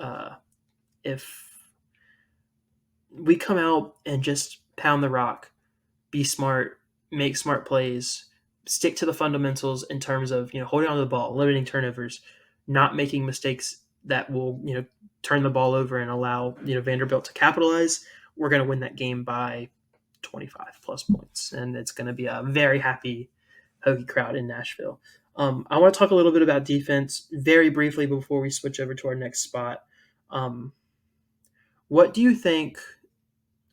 we come out and just pound the rock, be smart, make smart plays, stick to the fundamentals in terms of holding on to the ball, limiting turnovers, not making mistakes that will turn the ball over and allow Vanderbilt to capitalize. We're going to win that game by 25 plus points, and it's going to be a very happy Hokie crowd in Nashville. I want to talk a little bit about defense very briefly before we switch over to our next spot. What do you think,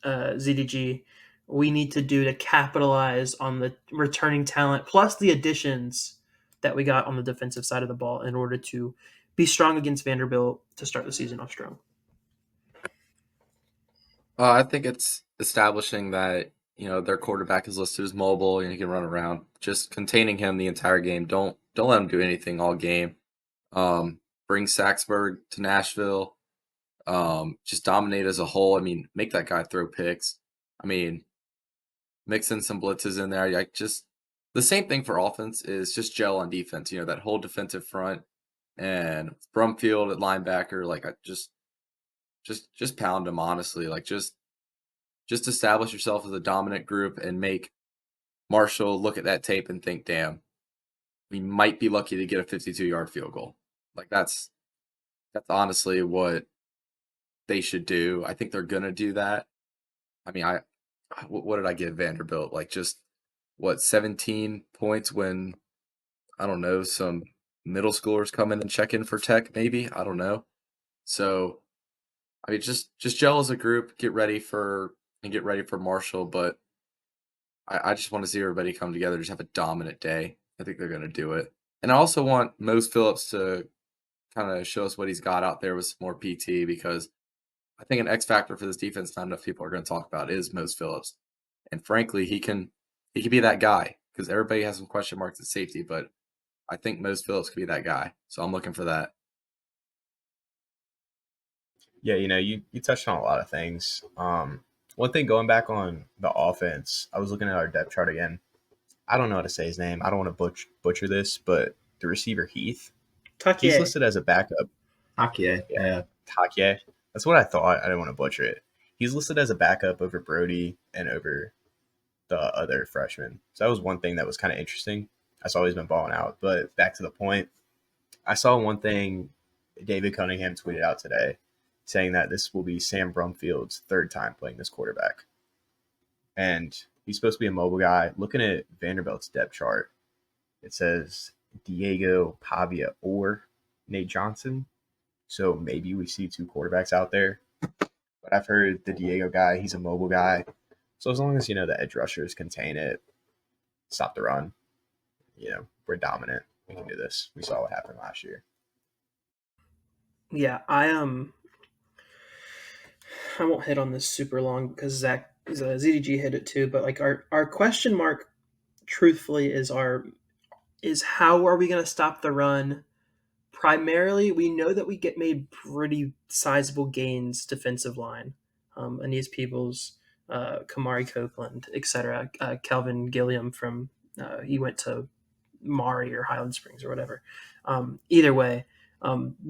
ZDG, we need to do to capitalize on the returning talent plus the additions that we got on the defensive side of the ball in order to be strong against Vanderbilt to start the season off strong?
I think it's establishing that their quarterback is listed as mobile and he can run around. Just containing him the entire game. Don't let him do anything all game. Bring Saxburg to Nashville. Just dominate as a whole. I mean, make that guy throw picks. I mean, mix in some blitzes in there. Like just the same thing for offense is just gel on defense. That whole defensive front and Brumfield at linebacker. Like I just pound them honestly. Like just establish yourself as a dominant group and make Marshall look at that tape and think, damn, we might be lucky to get a 52-yard field goal. Like that's honestly what they should do. I think they're gonna do that. I mean, what did I give Vanderbilt? Like just 17 points when I don't know, some middle schoolers come in and check in for Tech, maybe. I don't know. So I mean just gel as a group, get ready for Marshall, but I just want to see everybody come together, just have a dominant day. I think they're gonna do it. And I also want Mose Phillips to kind of show us what he's got out there with some more PT, because I think an X factor for this defense not enough people are going to talk about is Mose Phillips. And frankly, he can be that guy, because everybody has some question marks at safety, but I think Mose Phillips could be that guy. So I'm looking for that.
Yeah, you touched on a lot of things. One thing going back on the offense, I was looking at our depth chart again. I don't know how to say his name. I don't want to butcher this, but the receiver Heath, he's
Tucky.
listed as a backup.
Akye,
Yeah,
yeah.
Takye. That's what I thought. I didn't want to butcher it. He's listed as a backup over Brody and over the other freshmen. So that was one thing that was kind of interesting. I saw he's been balling out. But back to the point, I saw one thing David Cunningham tweeted out today saying that this will be Sam Brumfield's third time playing this quarterback. And he's supposed to be a mobile guy. Looking at Vanderbilt's depth chart, it says Diego Pavia or Nate Johnson. So maybe we see two quarterbacks out there. But I've heard the Diego guy, he's a mobile guy. So as long as, the edge rushers contain it, stop the run, we're dominant. We can do this. We saw what happened last year.
Yeah, I won't hit on this super long because ZDG hit it too. But like our question mark, truthfully, is how are we going to stop the run? Primarily, we know that we get made pretty sizable gains defensive line. Aeneas Peebles, Kamari Copeland, etc. Kelvin Gilliam he went to Maury or Highland Springs or whatever. Either way,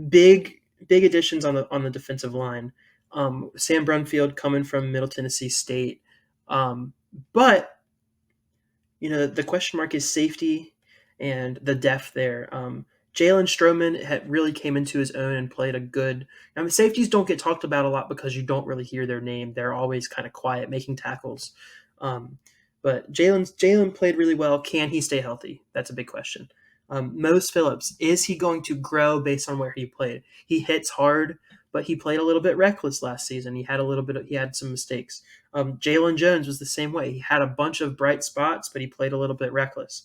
big additions on the defensive line. Sam Brunfield coming from Middle Tennessee State, but the question mark is safety and the depth there. Jalen Stroman really came into his own and played a good. I mean, safeties don't get talked about a lot because you don't really hear their name. They're always kind of quiet, making tackles. But Jalen played really well. Can he stay healthy? That's a big question. Mose Phillips, is he going to grow based on where he played? He hits hard, but he played a little bit reckless last season. He had some mistakes. Jalen Jones was the same way. He had a bunch of bright spots, but he played a little bit reckless.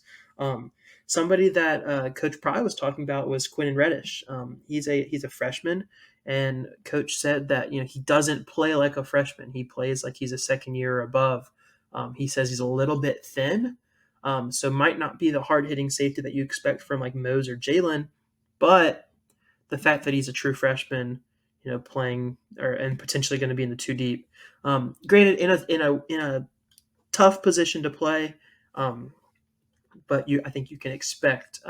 Somebody that Coach Pry was talking about was Quentin Reddish. He's a freshman, and Coach said that he doesn't play like a freshman. He plays like he's a second year or above. He says he's a little bit thin, so might not be the hard hitting safety that you expect from like Mose or Jalen, but the fact that he's a true freshman, playing and potentially going to be in the two deep. Granted, in a tough position to play, but I think you can expect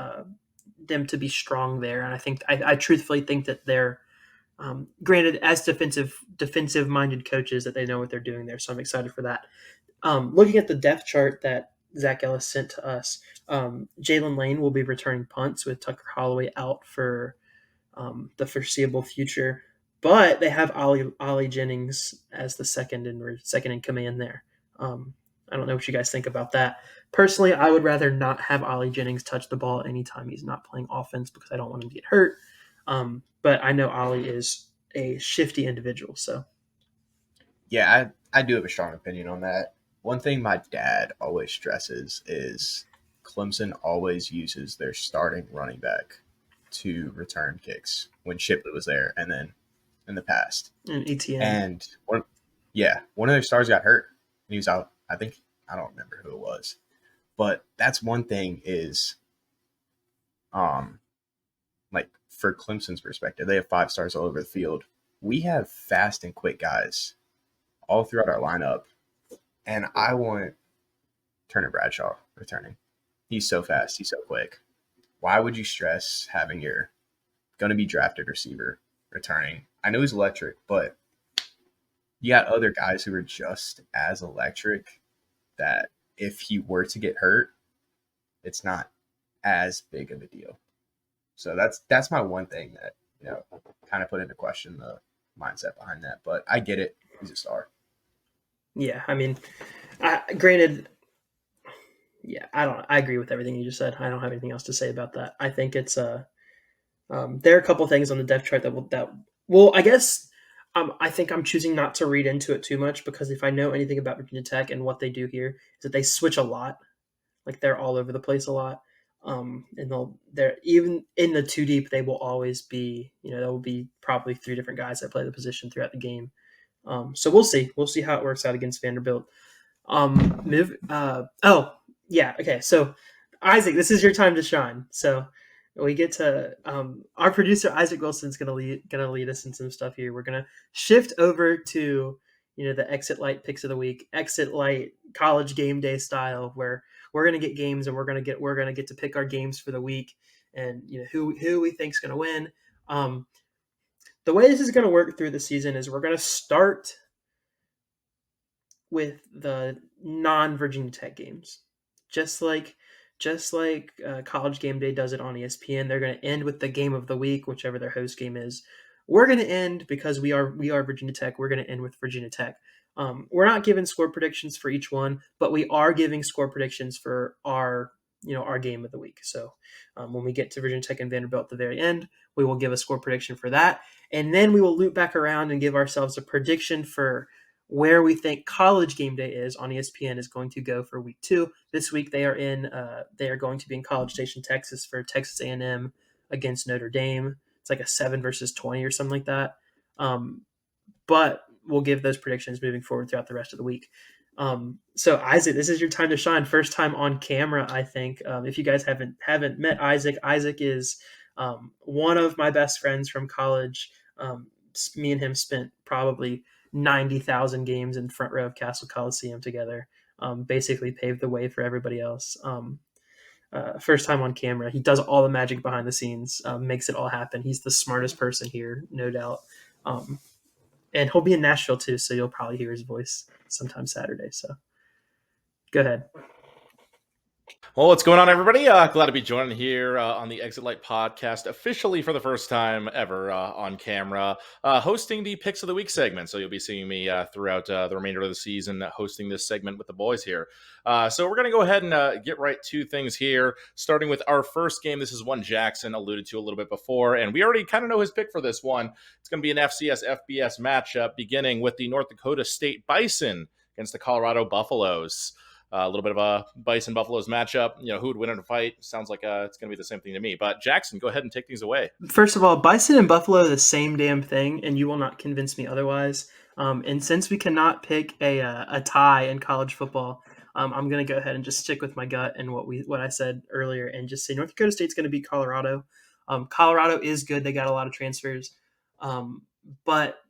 them to be strong there, and I truthfully think that they're granted as defensive minded coaches that they know what they're doing there. So I'm excited for that. Looking at the depth chart that Zach Ellis sent to us, Jalen Lane will be returning punts with Tucker Holloway out for the foreseeable future. But they have Ollie Jennings as the second in command there. I don't know what you guys think about that. Personally, I would rather not have Ollie Jennings touch the ball anytime he's not playing offense because I don't want him to get hurt. But I know Ollie is a shifty individual, so.
Yeah, I do have a strong opinion on that. One thing my dad always stresses is Clemson always uses their starting running back to return kicks when Shipley was there and then in the past.
And ETN.
And one of their stars got hurt. And he was out. I don't remember who it was. But that's one thing is like for Clemson's perspective, they have 5 stars all over the field. We have fast and quick guys all throughout our lineup. And I want Turner Bradshaw returning. He's so fast. He's so quick. Why would you stress having your going to be drafted receiver returning? I know he's electric, but you got other guys who are just as electric that if he were to get hurt, it's not as big of a deal. So that's my one thing that, kind of put into question the mindset behind that. But I get it. He's a star.
Yeah, I mean, granted, yeah, I agree with everything you just said. I don't have anything else to say about that. I think it's there are a couple things on the depth chart I guess I think I'm choosing not to read into it too much because if I know anything about Virginia Tech and what they do here is that they switch a lot, like they're all over the place a lot. And they're even in the two deep, they will always be, there will be probably 3 different guys that play the position throughout the game. So we'll see how it works out against Vanderbilt. Okay. So Isaac, this is your time to shine. So we get to our producer Isaac Wilson's gonna lead us in some stuff here. We're gonna shift over to the Exit Light picks of the week, Exit Light college game day style, where we're gonna get games and we're gonna get to pick our games for the week, and who we think's gonna win. The way this is gonna work through the season is we're gonna start with the non-Virginia Tech games, just like College Game Day does it on ESPN. They're going to end with the game of the week, whichever their host game is. We're going to end because we are Virginia Tech. We're going to end with Virginia Tech. We're not giving score predictions for each one, but we are giving score predictions for our game of the week. So when we get to Virginia Tech and Vanderbilt at the very end, we will give a score prediction for that, and then we will loop back around and give ourselves a prediction for where we think College Game Day is on ESPN is going to go for week 2. This week they are going to be in College Station, Texas for Texas A&M against Notre Dame. It's like a 7-20 or something like that. But we'll give those predictions moving forward throughout the rest of the week. So Isaac, this is your time to shine. First time on camera, I think. If you guys haven't met Isaac, Isaac is one of my best friends from college. Me and him spent probably 90,000 games in front row of Castle Coliseum together. Basically paved the way for everybody else. First time on camera. He does all the magic behind the scenes, makes it all happen. He's the smartest person here, no doubt. And he'll be in Nashville too, so you'll probably hear his voice sometime Saturday. So go ahead.
Well, what's going on, everybody? Glad to be joining here on the Exit Light podcast, officially for the first time ever on camera, hosting the Picks of the Week segment. So you'll be seeing me throughout the remainder of the season hosting this segment with the boys here. So we're going to go ahead and get right to things here, starting with our first game. This is one Jackson alluded to a little bit before, and we already kind of know his pick for this one. It's going to be an FCS-FBS matchup, beginning with the North Dakota State Bison against the Colorado Buffaloes. A little bit of a Bison Buffaloes matchup. Who would win in a fight? Sounds like it's going to be the same thing to me. But Jackson, go ahead and take things away.
First of all, Bison and Buffalo are the same damn thing, and you will not convince me otherwise. And since we cannot pick a tie in college football, I'm going to go ahead and just stick with my gut and what I said earlier, and just say North Dakota State's going to beat Colorado. Colorado is good; they got a lot of transfers, but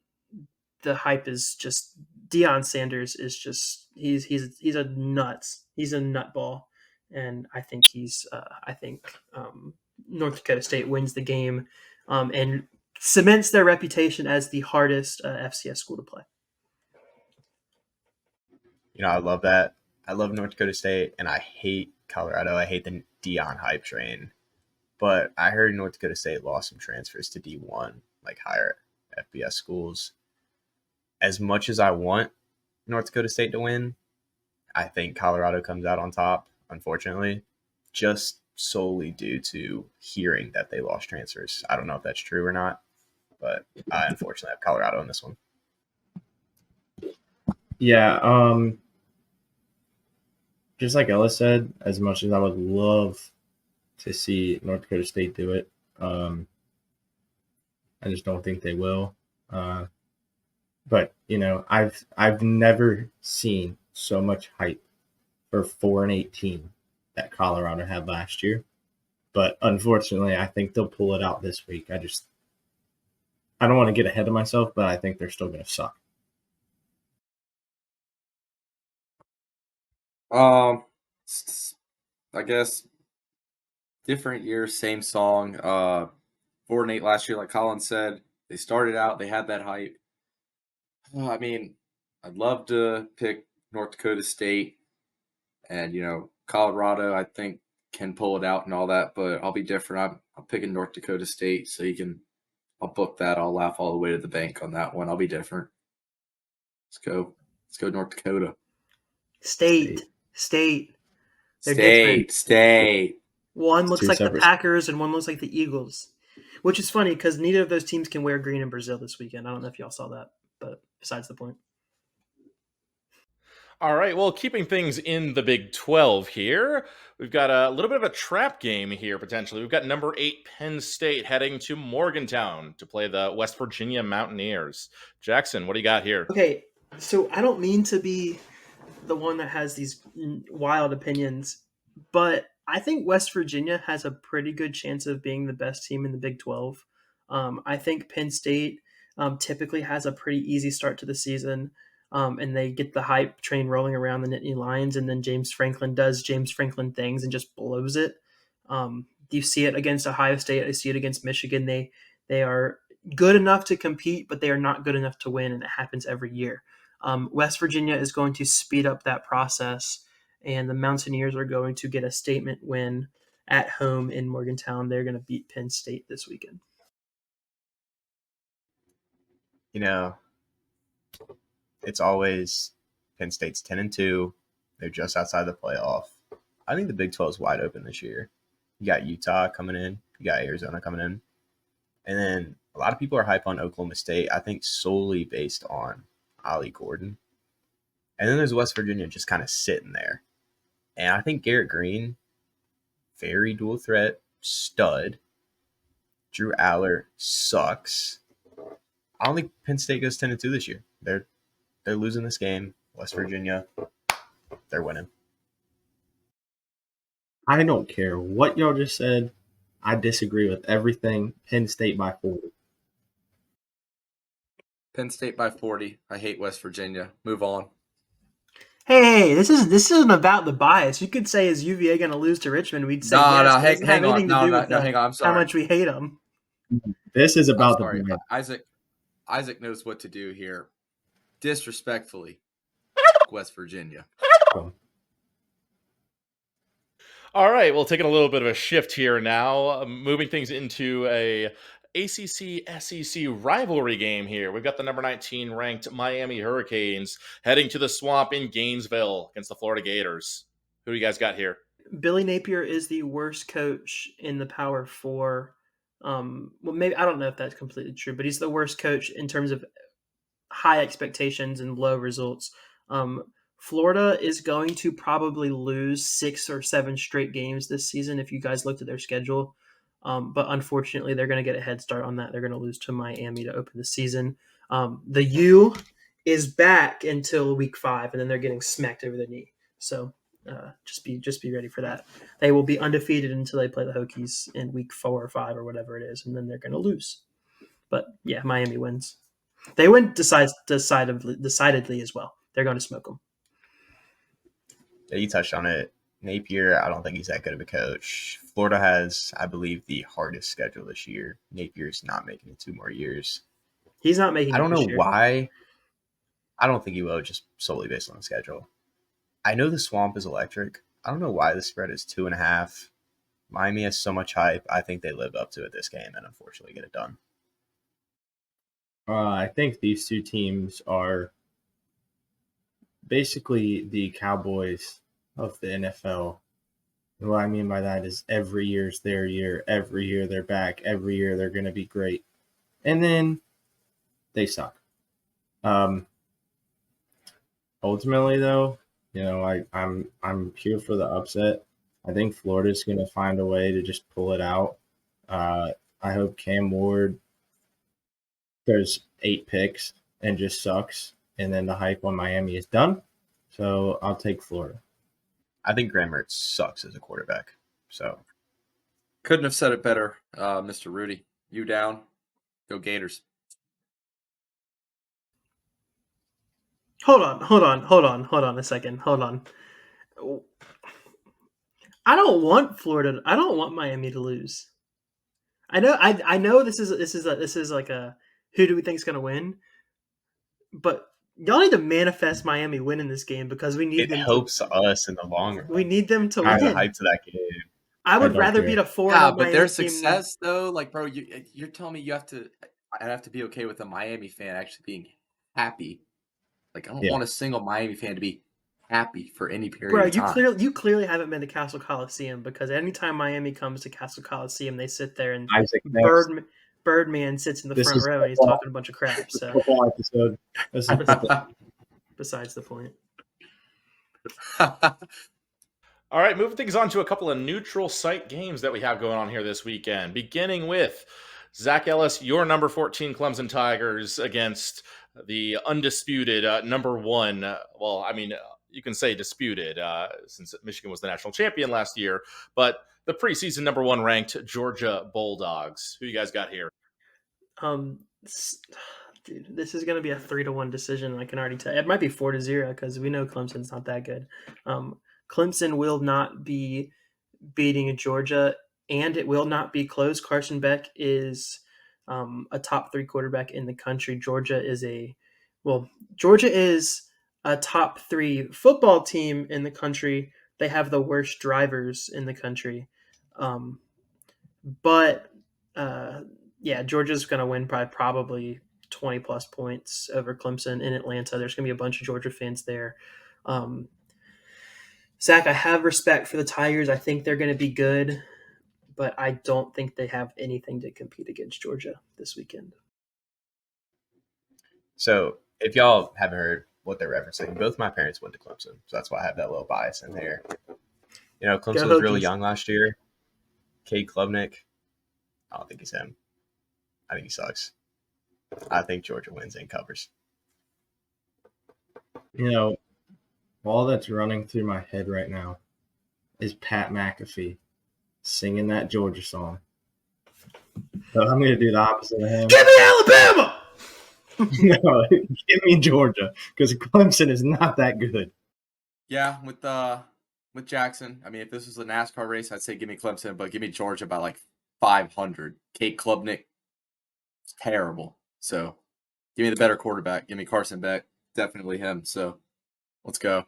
the hype is just Deion Sanders is just he's a nuts. He's a nutball, and I think North Dakota State wins the game and cements their reputation as the hardest FCS school to play.
I love that. I love North Dakota State, and I hate Colorado. I hate the Deion hype train. But I heard North Dakota State lost some transfers to D1, like higher FBS schools. As much as I want North Dakota State to win, I think Colorado comes out on top, unfortunately, just solely due to hearing that they lost transfers. I don't know if that's true or not, but I unfortunately have Colorado in this one.
Yeah, just like Ella said, as much as I would love to see North Dakota State do it, I just don't think they will. But I've never seen so much hype for 4-18 that Colorado had last year. But unfortunately, I think they'll pull it out this week. I don't want to get ahead of myself, but I think they're still going to suck.
I guess different year, same song. 4-8 last year, like Colin said, they started out, they had that hype. I mean, I'd love to pick North Dakota State, and Colorado, I think, can pull it out and all that, but I'll be different. I'm picking North Dakota State, so I'll book that. I'll laugh all the way to the bank on that one. I'll be different. Let's go North Dakota.
State. They're different.
State.
One looks like the Packers and one looks like the Eagles, which is funny because neither of those teams can wear green in Brazil this weekend. I don't know if y'all saw that, but besides the point.
All right, well, keeping things in the Big 12 here, we've got a little bit of a trap game here, potentially. We've got number 8 Penn State heading to Morgantown to play the West Virginia Mountaineers. Jackson, what do you got here?
Okay, so I don't mean to be the one that has these wild opinions, but I think West Virginia has a pretty good chance of being the best team in the Big 12. I think Penn State typically has a pretty easy start to the season, and they get the hype train rolling around the Nittany Lions, and then James Franklin does James Franklin things and just blows it. You see it against Ohio State. I see it against Michigan. They are good enough to compete, but they are not good enough to win, and it happens every year. West Virginia is going to speed up that process, and the Mountaineers are going to get a statement win at home in Morgantown. They're going to beat Penn State this weekend.
You know, it's always Penn State's 10-2. They're just outside the playoff. I think the Big 12 is wide open this year. You got Utah coming in. You got Arizona coming in. And then a lot of people are hype on Oklahoma State, I think solely based on Ollie Gordon. And then there's West Virginia just kind of sitting there. And I think Garrett Green, very dual threat, stud. Drew Aller sucks. I don't think Penn State goes 10-2 this year. They're losing this game. West Virginia, they're winning.
I don't care what y'all just said. I disagree with everything. Penn State by 40.
Penn State by 40. I hate West Virginia. Move on.
Hey, this isn't about the bias. You could say, is UVA going to lose to Richmond? We'd say yes.
No,
It doesn't have anything to do with
hang on. I'm sorry.
how much we hate them.
This is about
I'm sorry.
the
Isaac knows what to do here. Disrespectfully, West Virginia.
All right, well, taking a little bit of a shift here now, moving things into a ACC-SEC rivalry game here. We've got the number 19 ranked Miami Hurricanes heading to the Swamp in Gainesville against the Florida Gators. Who do you guys got here?
Billy Napier is the worst coach in the Power Four. Well, maybe I don't know if that's completely true, but he's the worst coach in terms of high expectations and low results. Florida is going to probably lose 6 or 7 straight games this season if you guys looked at their schedule. But unfortunately, they're going to get a head start on that. They're going to lose to Miami to open the season. The U is back until week 5, and then they're getting smacked over the knee. So just be ready for that. They will be undefeated until they play the Hokies in week 4 or 5 or whatever it is, and then they're going to lose. But yeah, Miami wins. They win decidedly as well. They're going to smoke them.
Yeah, you touched on it. Napier, I don't think he's that good of a coach. Florida has, I believe, the hardest schedule this year. Napier's not making it 2 more years.
He's not making it.
I don't
this
know
year.
why. I don't think he will, just solely based on the schedule. I know the Swamp is electric. I don't know why the spread is 2.5. Miami has so much hype. I think they lived up to it this game and unfortunately get it done.
I think these two teams are basically the Cowboys of the NFL. And what I mean by that is every year's their year. Every year they're back. Every year they're going to be great. And then they suck. Ultimately, though, you know, I'm here for the upset. I think Florida's going to find a way to just pull it out. I hope Cam Ward throws 8 picks and just sucks, and then the hype on Miami is done. So I'll take Florida.
I think Graham Mertz sucks as a quarterback. So
Couldn't have said it better, Mr. Rudy. You down? Go Gators.
Hold on a second. Hold on. I don't want Miami to lose. I know this is like a who do we think is going to win? But y'all need to manifest Miami winning this game because we need
it
them.
helps us in the long run.
We need them to
Add
win.
the hype to that game.
I would
don't
rather
care.
beat a 4.
Yeah, but
Miami
their
team.
success though, like bro, you're telling me I'd have to be okay with a Miami fan actually being happy. Like I don't want a single Miami fan to be happy for any period of time.
You clearly haven't been to Castle Coliseum because anytime Miami comes to Castle Coliseum, they sit there and
Isaac
Birdman sits in the front row and he's talking a bunch of crap. So
football episode. This is
besides the point.
All right, moving things on to a couple of neutral site games that we have going on here this weekend, beginning with Zach Ellis, your number 14 Clemson Tigers against the undisputed number 1, you can say disputed since Michigan was the national champion last year, but the preseason number 1 ranked Georgia Bulldogs. Who you guys got here?
Um, dude, this is going to be a 3-1 decision. I can already tell. It might be 4-0 because we know Clemson's not that good. Clemson will not be beating Georgia, and it will not be close. Carson Beck is a top 3 quarterback in the country. Georgia is a top 3 football team in the country. They have the worst drivers in the country. But yeah, Georgia's going to win by probably 20 plus points over Clemson in Atlanta. There's going to be a bunch of Georgia fans there. Zach, I have respect for the Tigers. I think they're going to be good, but I don't think they have anything to compete against Georgia this weekend.
So if y'all haven't heard what they're referencing, both my parents went to Clemson, so that's why I have that little bias in there. You know, Clemson was really young last year. Cade Klubnik, I don't think he's him. I think he sucks. I think Georgia wins and covers.
You know, all that's running through my head right now is Pat McAfee singing that Georgia song. So I'm going to do the opposite of him.
Give me Alabama!
No, give me Georgia because Clemson is not that good.
Yeah, with Jackson. I mean, if this was a NASCAR race, I'd say give me Clemson, but give me Georgia by like 500. Kate Klubnik, it's terrible. So give me the better quarterback. Give me Carson Beck. Definitely him. So let's go.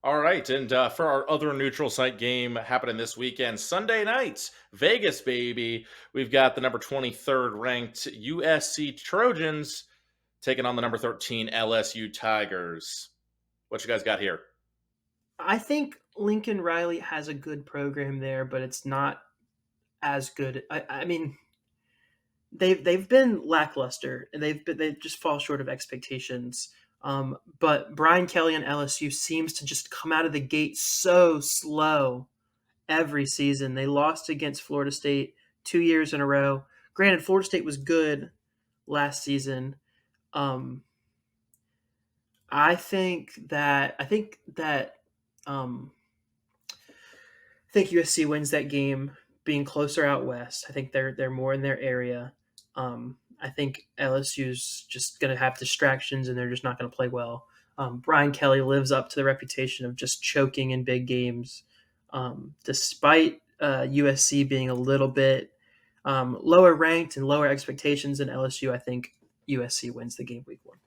All right, and for our other neutral site game happening this weekend, Sunday night, Vegas, baby. We've got the number 23rd ranked USC Trojans taking on the number 13 LSU Tigers. What you guys got here?
I think Lincoln Riley has a good program there, but it's not as good. I mean, they've been lackluster and they just fall short of expectations. But Brian Kelly and LSU seems to just come out of the gate so slow every season. They lost against Florida State 2 years in a row. Granted, Florida State was good last season. I think USC wins that game, being closer out west. I think they're more in their area. I think LSU's just going to have distractions and they're just not going to play well. Brian Kelly lives up to the reputation of just choking in big games, despite USC being a little bit lower ranked and lower expectations than LSU. I think USC wins the game week 1.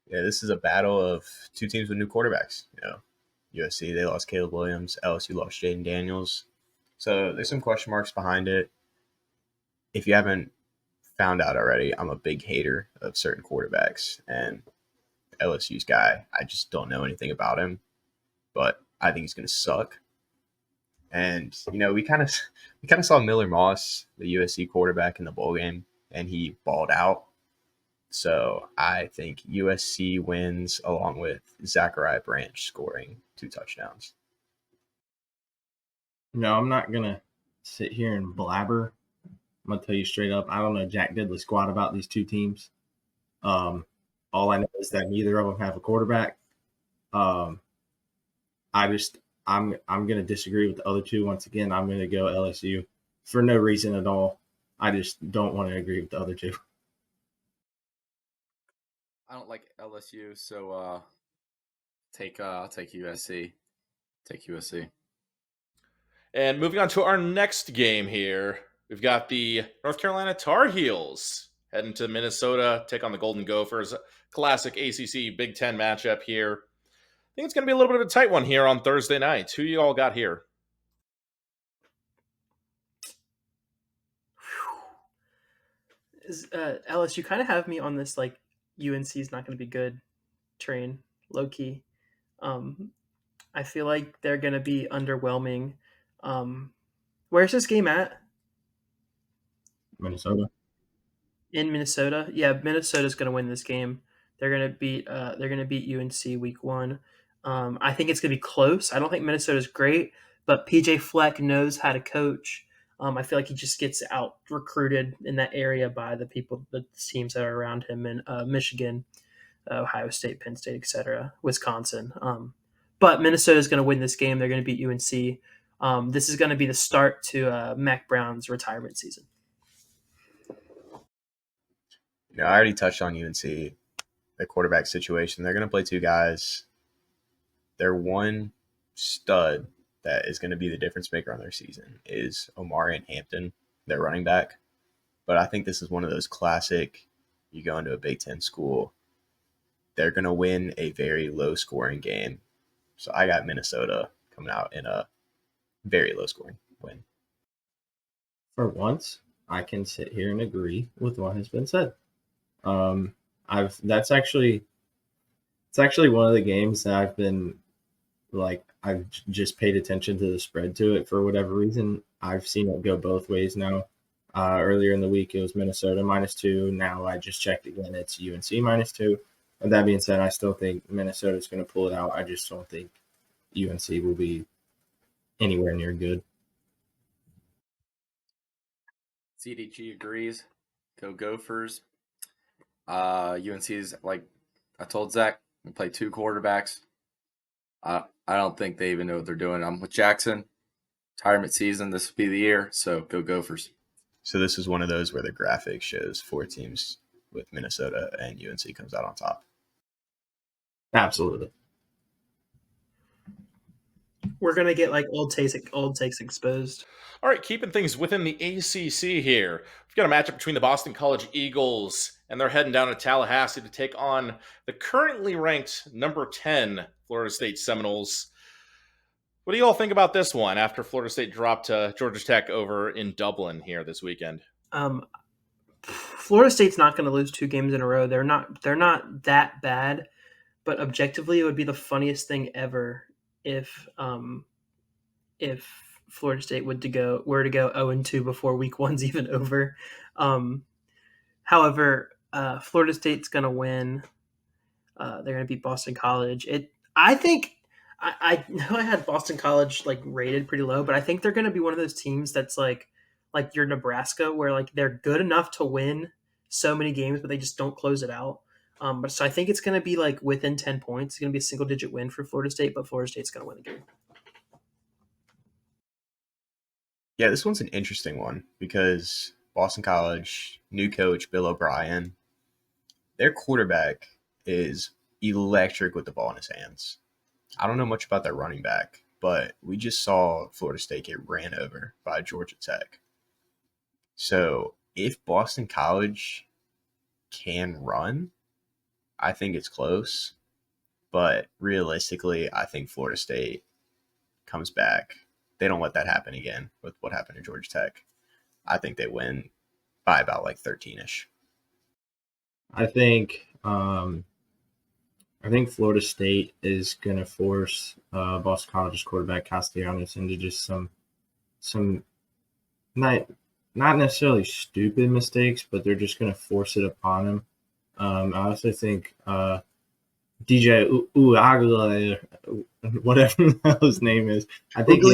Yeah, this is a battle of 2 teams with new quarterbacks. You know, USC, they lost Caleb Williams. LSU lost Jaden Daniels. So there's some question marks behind it. If you haven't found out already, I'm a big hater of certain quarterbacks. And LSU's guy, I just don't know anything about him. But I think he's going to suck. And, you know, we kind of saw Miller Moss, the USC quarterback, in the bowl game, and he balled out. So I think USC wins along with Zachariah Branch scoring 2 touchdowns.
No, I'm not going to sit here and blabber. I'm going to tell you straight up, I don't know jack diddly squat about these 2 teams. All I know is that neither of them have a quarterback. I'm going to disagree with the other 2. Once again, I'm going to go LSU for no reason at all. I just don't want to agree with the other 2.
I don't like LSU, so I'll take USC. Take USC.
And moving on to our next game here, we've got the North Carolina Tar Heels heading to Minnesota, take on the Golden Gophers. Classic ACC Big Ten matchup here. I think it's going to be a little bit of a tight one here on Thursday night. Who you all got here?
LSU kind of have me on this like UNC is not going to be good train, low key. I feel like they're going to be underwhelming. Where's this game at?
Minnesota.
In Minnesota. Yeah, Minnesota's going to win this game. They're going to beat UNC week 1. I think it's going to be close. I don't think Minnesota's great, but PJ Fleck knows how to coach. I feel like he just gets out recruited in that area by the teams that are around him in Michigan. Ohio State, Penn State, etc., Wisconsin. But Minnesota is going to win this game. They're going to beat UNC. This is going to be the start to Mac Brown's retirement season.
I already touched on UNC, the quarterback situation. They're going to play two guys. Their one stud that is going to be the difference maker on their season is Omari and Hampton, their running back. But I think this is one of those classic, you go into a Big Ten school, they're going to win a very low-scoring game. So I got Minnesota coming out in a very low-scoring win.
For once, I can sit here and agree with what has been said. It's actually one of the games that I've been I've just paid attention to the spread to it for whatever reason. I've seen it go both ways now. Earlier in the week, it was Minnesota -2. Now I just checked again. It's UNC -2. And that being said, I still think Minnesota's going to pull it out. I just don't think UNC will be anywhere near good.
CDG agrees. Go Gophers. UNC is, like I told Zach, we play two quarterbacks. I don't think they even know what they're doing. I'm with Jackson. Retirement season, this will be the year, so go Gophers.
So this is one of those where the graphic shows four teams with Minnesota and UNC comes out on top.
Absolutely.
We're going to get old takes exposed.
All right, keeping things within the ACC here. We've got a matchup between the Boston College Eagles, and they're heading down to Tallahassee to take on the currently ranked number 10 Florida State Seminoles. What do you all think about this one after Florida State dropped Georgia Tech over in Dublin here this weekend?
Florida State's not going to lose 2 games in a row. They're not that bad, but objectively, it would be the funniest thing ever if Florida State were to go 0-2 before week 1's even over. However, Florida State's going to win. They're going to beat Boston College. I think I know I had Boston College rated pretty low, but I think they're going to be one of those teams that's like your Nebraska, where they're good enough to win so many games, but they just don't close it out. So I think it's going to be within 10 points. It's going to be a single-digit win for Florida State, but Florida State's going to win the game.
Yeah, this one's an interesting one because Boston College, new coach Bill O'Brien, their quarterback is electric with the ball in his hands. I don't know much about their running back, but we just saw Florida State get ran over by Georgia Tech. So if Boston College can run, I think it's close. But realistically, I think Florida State comes back. They don't let that happen again with what happened to Georgia Tech. I think they win by about 13-ish.
I think Florida State is going to force Boston College's quarterback Castellanos into just some not necessarily stupid mistakes, but they're just going to force it upon him. I also think DJ Uagla, whatever his name is, I think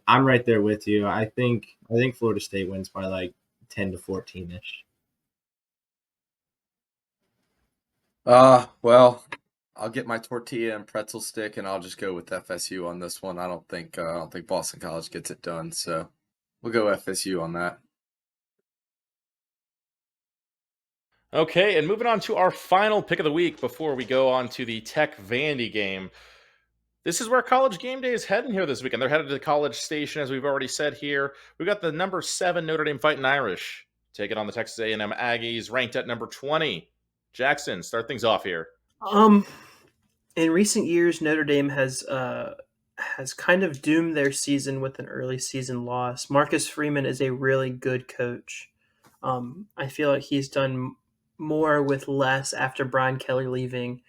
I'm right there with you. I think Florida State wins by 10 to 14-ish.
Well, I'll get my tortilla and pretzel stick, and I'll just go with FSU on this one. I don't think Boston College gets it done, so we'll go FSU on that.
Okay, and moving on to our final pick of the week before we go on to the Tech Vandy game. This is where College Game Day is heading here this weekend. They're headed to College Station, as we've already said here. We've got the number 7 Notre Dame Fighting Irish taking on the Texas A&M Aggies, ranked at number 20. Jackson, start things off here.
In recent years, Notre Dame has kind of doomed their season with an early season loss. Marcus Freeman is a really good coach. I feel like he's done more with less after Brian Kelly leaving.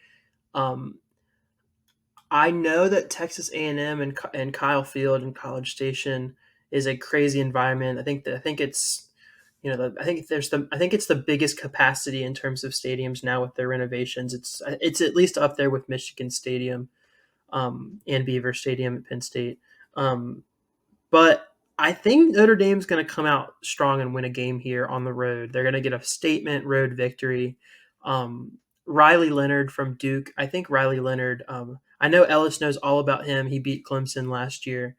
I know that Texas A&M and Kyle Field and College Station is a crazy environment. I think it's the biggest capacity in terms of stadiums now with their renovations. It's at least up there with Michigan Stadium, and Beaver Stadium at Penn State. But I think Notre Dame's going to come out strong and win a game here on the road. They're going to get a statement road victory. Riley Leonard from Duke. I think Riley Leonard. I know Ellis knows all about him. He beat Clemson last year.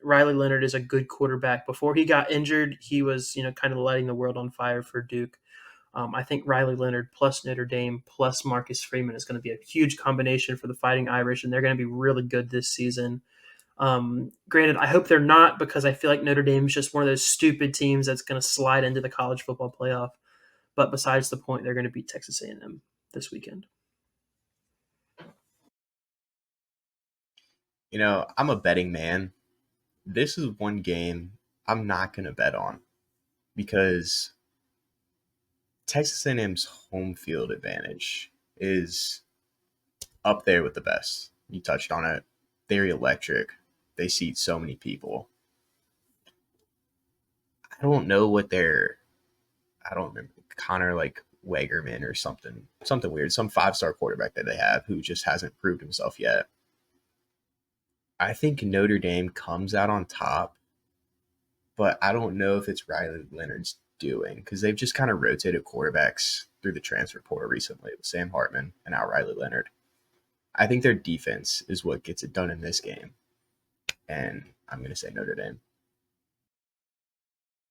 Riley Leonard is a good quarterback. Before he got injured, he was kind of lighting the world on fire for Duke. I think Riley Leonard plus Notre Dame plus Marcus Freeman is going to be a huge combination for the Fighting Irish, and they're going to be really good this season. Granted, I hope they're not, because I feel like Notre Dame is just one of those stupid teams that's going to slide into the college football playoff. But besides the point, they're going to beat Texas A&M this weekend.
I'm a betting man. This is one game I'm not going to bet on because Texas A&M's home field advantage is up there with the best. You touched on it. They're electric. They seat so many people. I don't know what I don't remember. Connor Wagerman or something weird. Some 5-star quarterback that they have who just hasn't proved himself yet. I think Notre Dame comes out on top, but I don't know if it's Riley Leonard's doing because they've just kind of rotated quarterbacks through the transfer portal recently with Sam Hartman and now Riley Leonard. I think their defense is what gets it done in this game, and I'm going to say Notre Dame.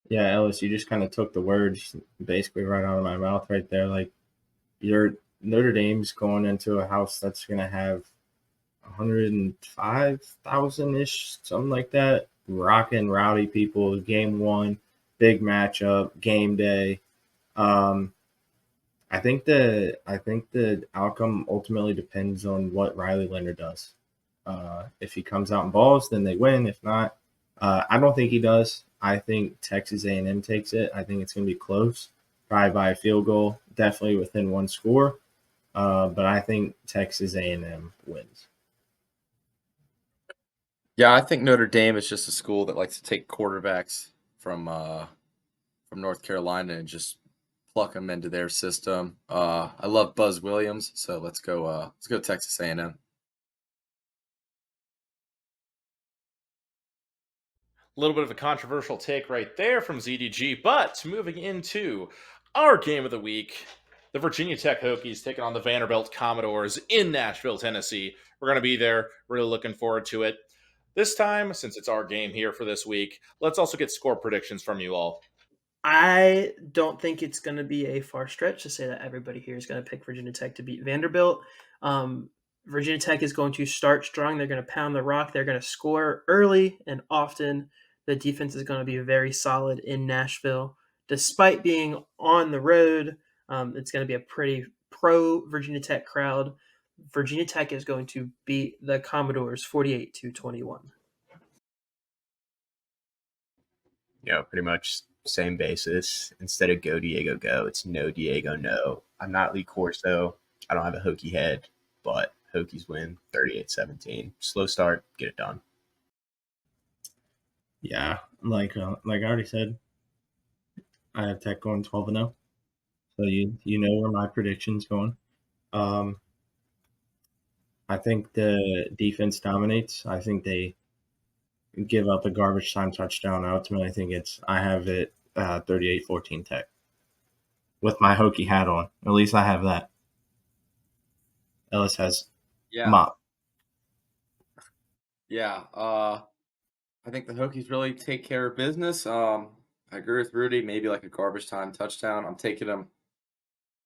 Yeah, Ellis, you just kind of took the words basically right out of my mouth right there. Like, your Notre Dame's going into a house that's going to have 105,000-ish, something like that. Rocking rowdy people. Game one, big matchup, game day. I think the outcome ultimately depends on what Riley Leonard does. If he comes out and balls, then they win. If not, I don't think he does. I think Texas A&M takes it. I think it's going to be close, probably by a field goal, definitely within one score. But I think Texas A&M wins.
Yeah, I think Notre Dame is just a school that likes to take quarterbacks from North Carolina and just pluck them into their system. I love Buzz Williams, so let's go Texas A&M.
A little bit of a controversial take right there from ZDG, but moving into our game of the week, the Virginia Tech Hokies taking on the Vanderbilt Commodores in Nashville, Tennessee. We're going to be there. Really looking forward to it. This time, since it's our game here for this week, let's also get score predictions from you all.
I don't think it's going to be a far stretch to say that everybody here is going to pick Virginia Tech to beat Vanderbilt. Virginia Tech is going to start strong. They're going to pound the rock. They're going to score early and often. The defense is going to be very solid in Nashville. Despite being on the road, it's going to be a pretty pro Virginia Tech crowd. Virginia Tech is going to beat the Commodores 48-21.
Pretty much same basis. Instead of go Diego go, it's no Diego no. I'm not Lee Corso. I don't have a Hokie head, but Hokies win 38-17. Slow start, get it done.
Yeah, like I already said, I have Tech going 12-0. So you know where my prediction's going. I think the defense dominates. I think they give up a garbage time touchdown. Ultimately, I have it 38-14 Tech with my Hokie hat on. At least I have that. Ellis has mop.
Yeah. I think the Hokies really take care of business. I agree with Rudy. Maybe like a garbage time touchdown. I'm taking them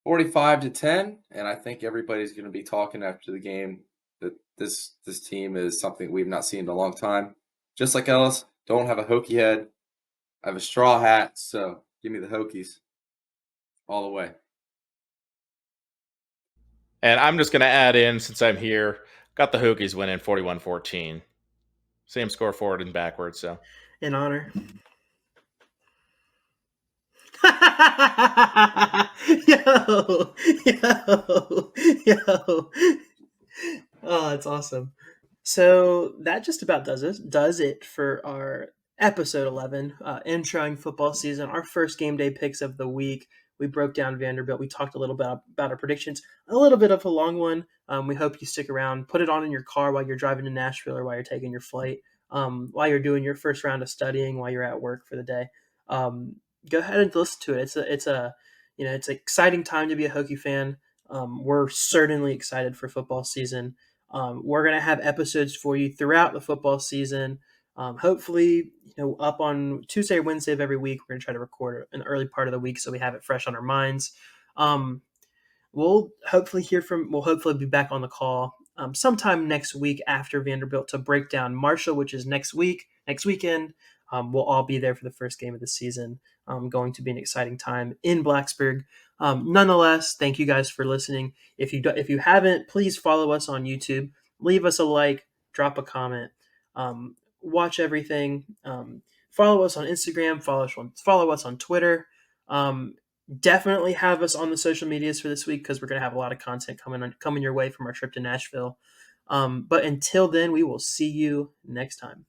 45-10, and I think everybody's going to be talking after the game that this team is something we've not seen in a long time. Just like Ellis, don't have a Hokie head. I have a straw hat, so give me the Hokies all the way.
And I'm just going to add in, since I'm here, got the Hokies winning 41-14. Same score forward and backwards, so.
In honor. yo. Oh, that's awesome. So that just about does it for our episode 11, introing football season, our first game day picks of the week. We broke down Vanderbilt. We talked a little bit about our predictions, a little bit of a long one. We hope you stick around. Put it on in your car while you're driving to Nashville or while you're taking your flight, while you're doing your first round of studying, while you're at work for the day. Go ahead and listen to it. It's a It's an exciting time to be a Hokie fan. We're certainly excited for football season. We're going to have episodes for you throughout the football season. Hopefully, up on Tuesday or Wednesday of every week, we're going to try to record an early part of the week so we have it fresh on our minds. We'll hopefully be back on the call sometime next week after Vanderbilt to break down Marshall, which is next weekend. We'll all be there for the first game of the season. Going to be an exciting time in Blacksburg. Nonetheless, thank you guys for listening. If you haven't, please follow us on YouTube. Leave us a like, drop a comment, watch everything. Follow us on Instagram. Follow us on Twitter. Definitely have us on the social medias for this week because we're going to have a lot of content coming your way from our trip to Nashville. But until then, we will see you next time.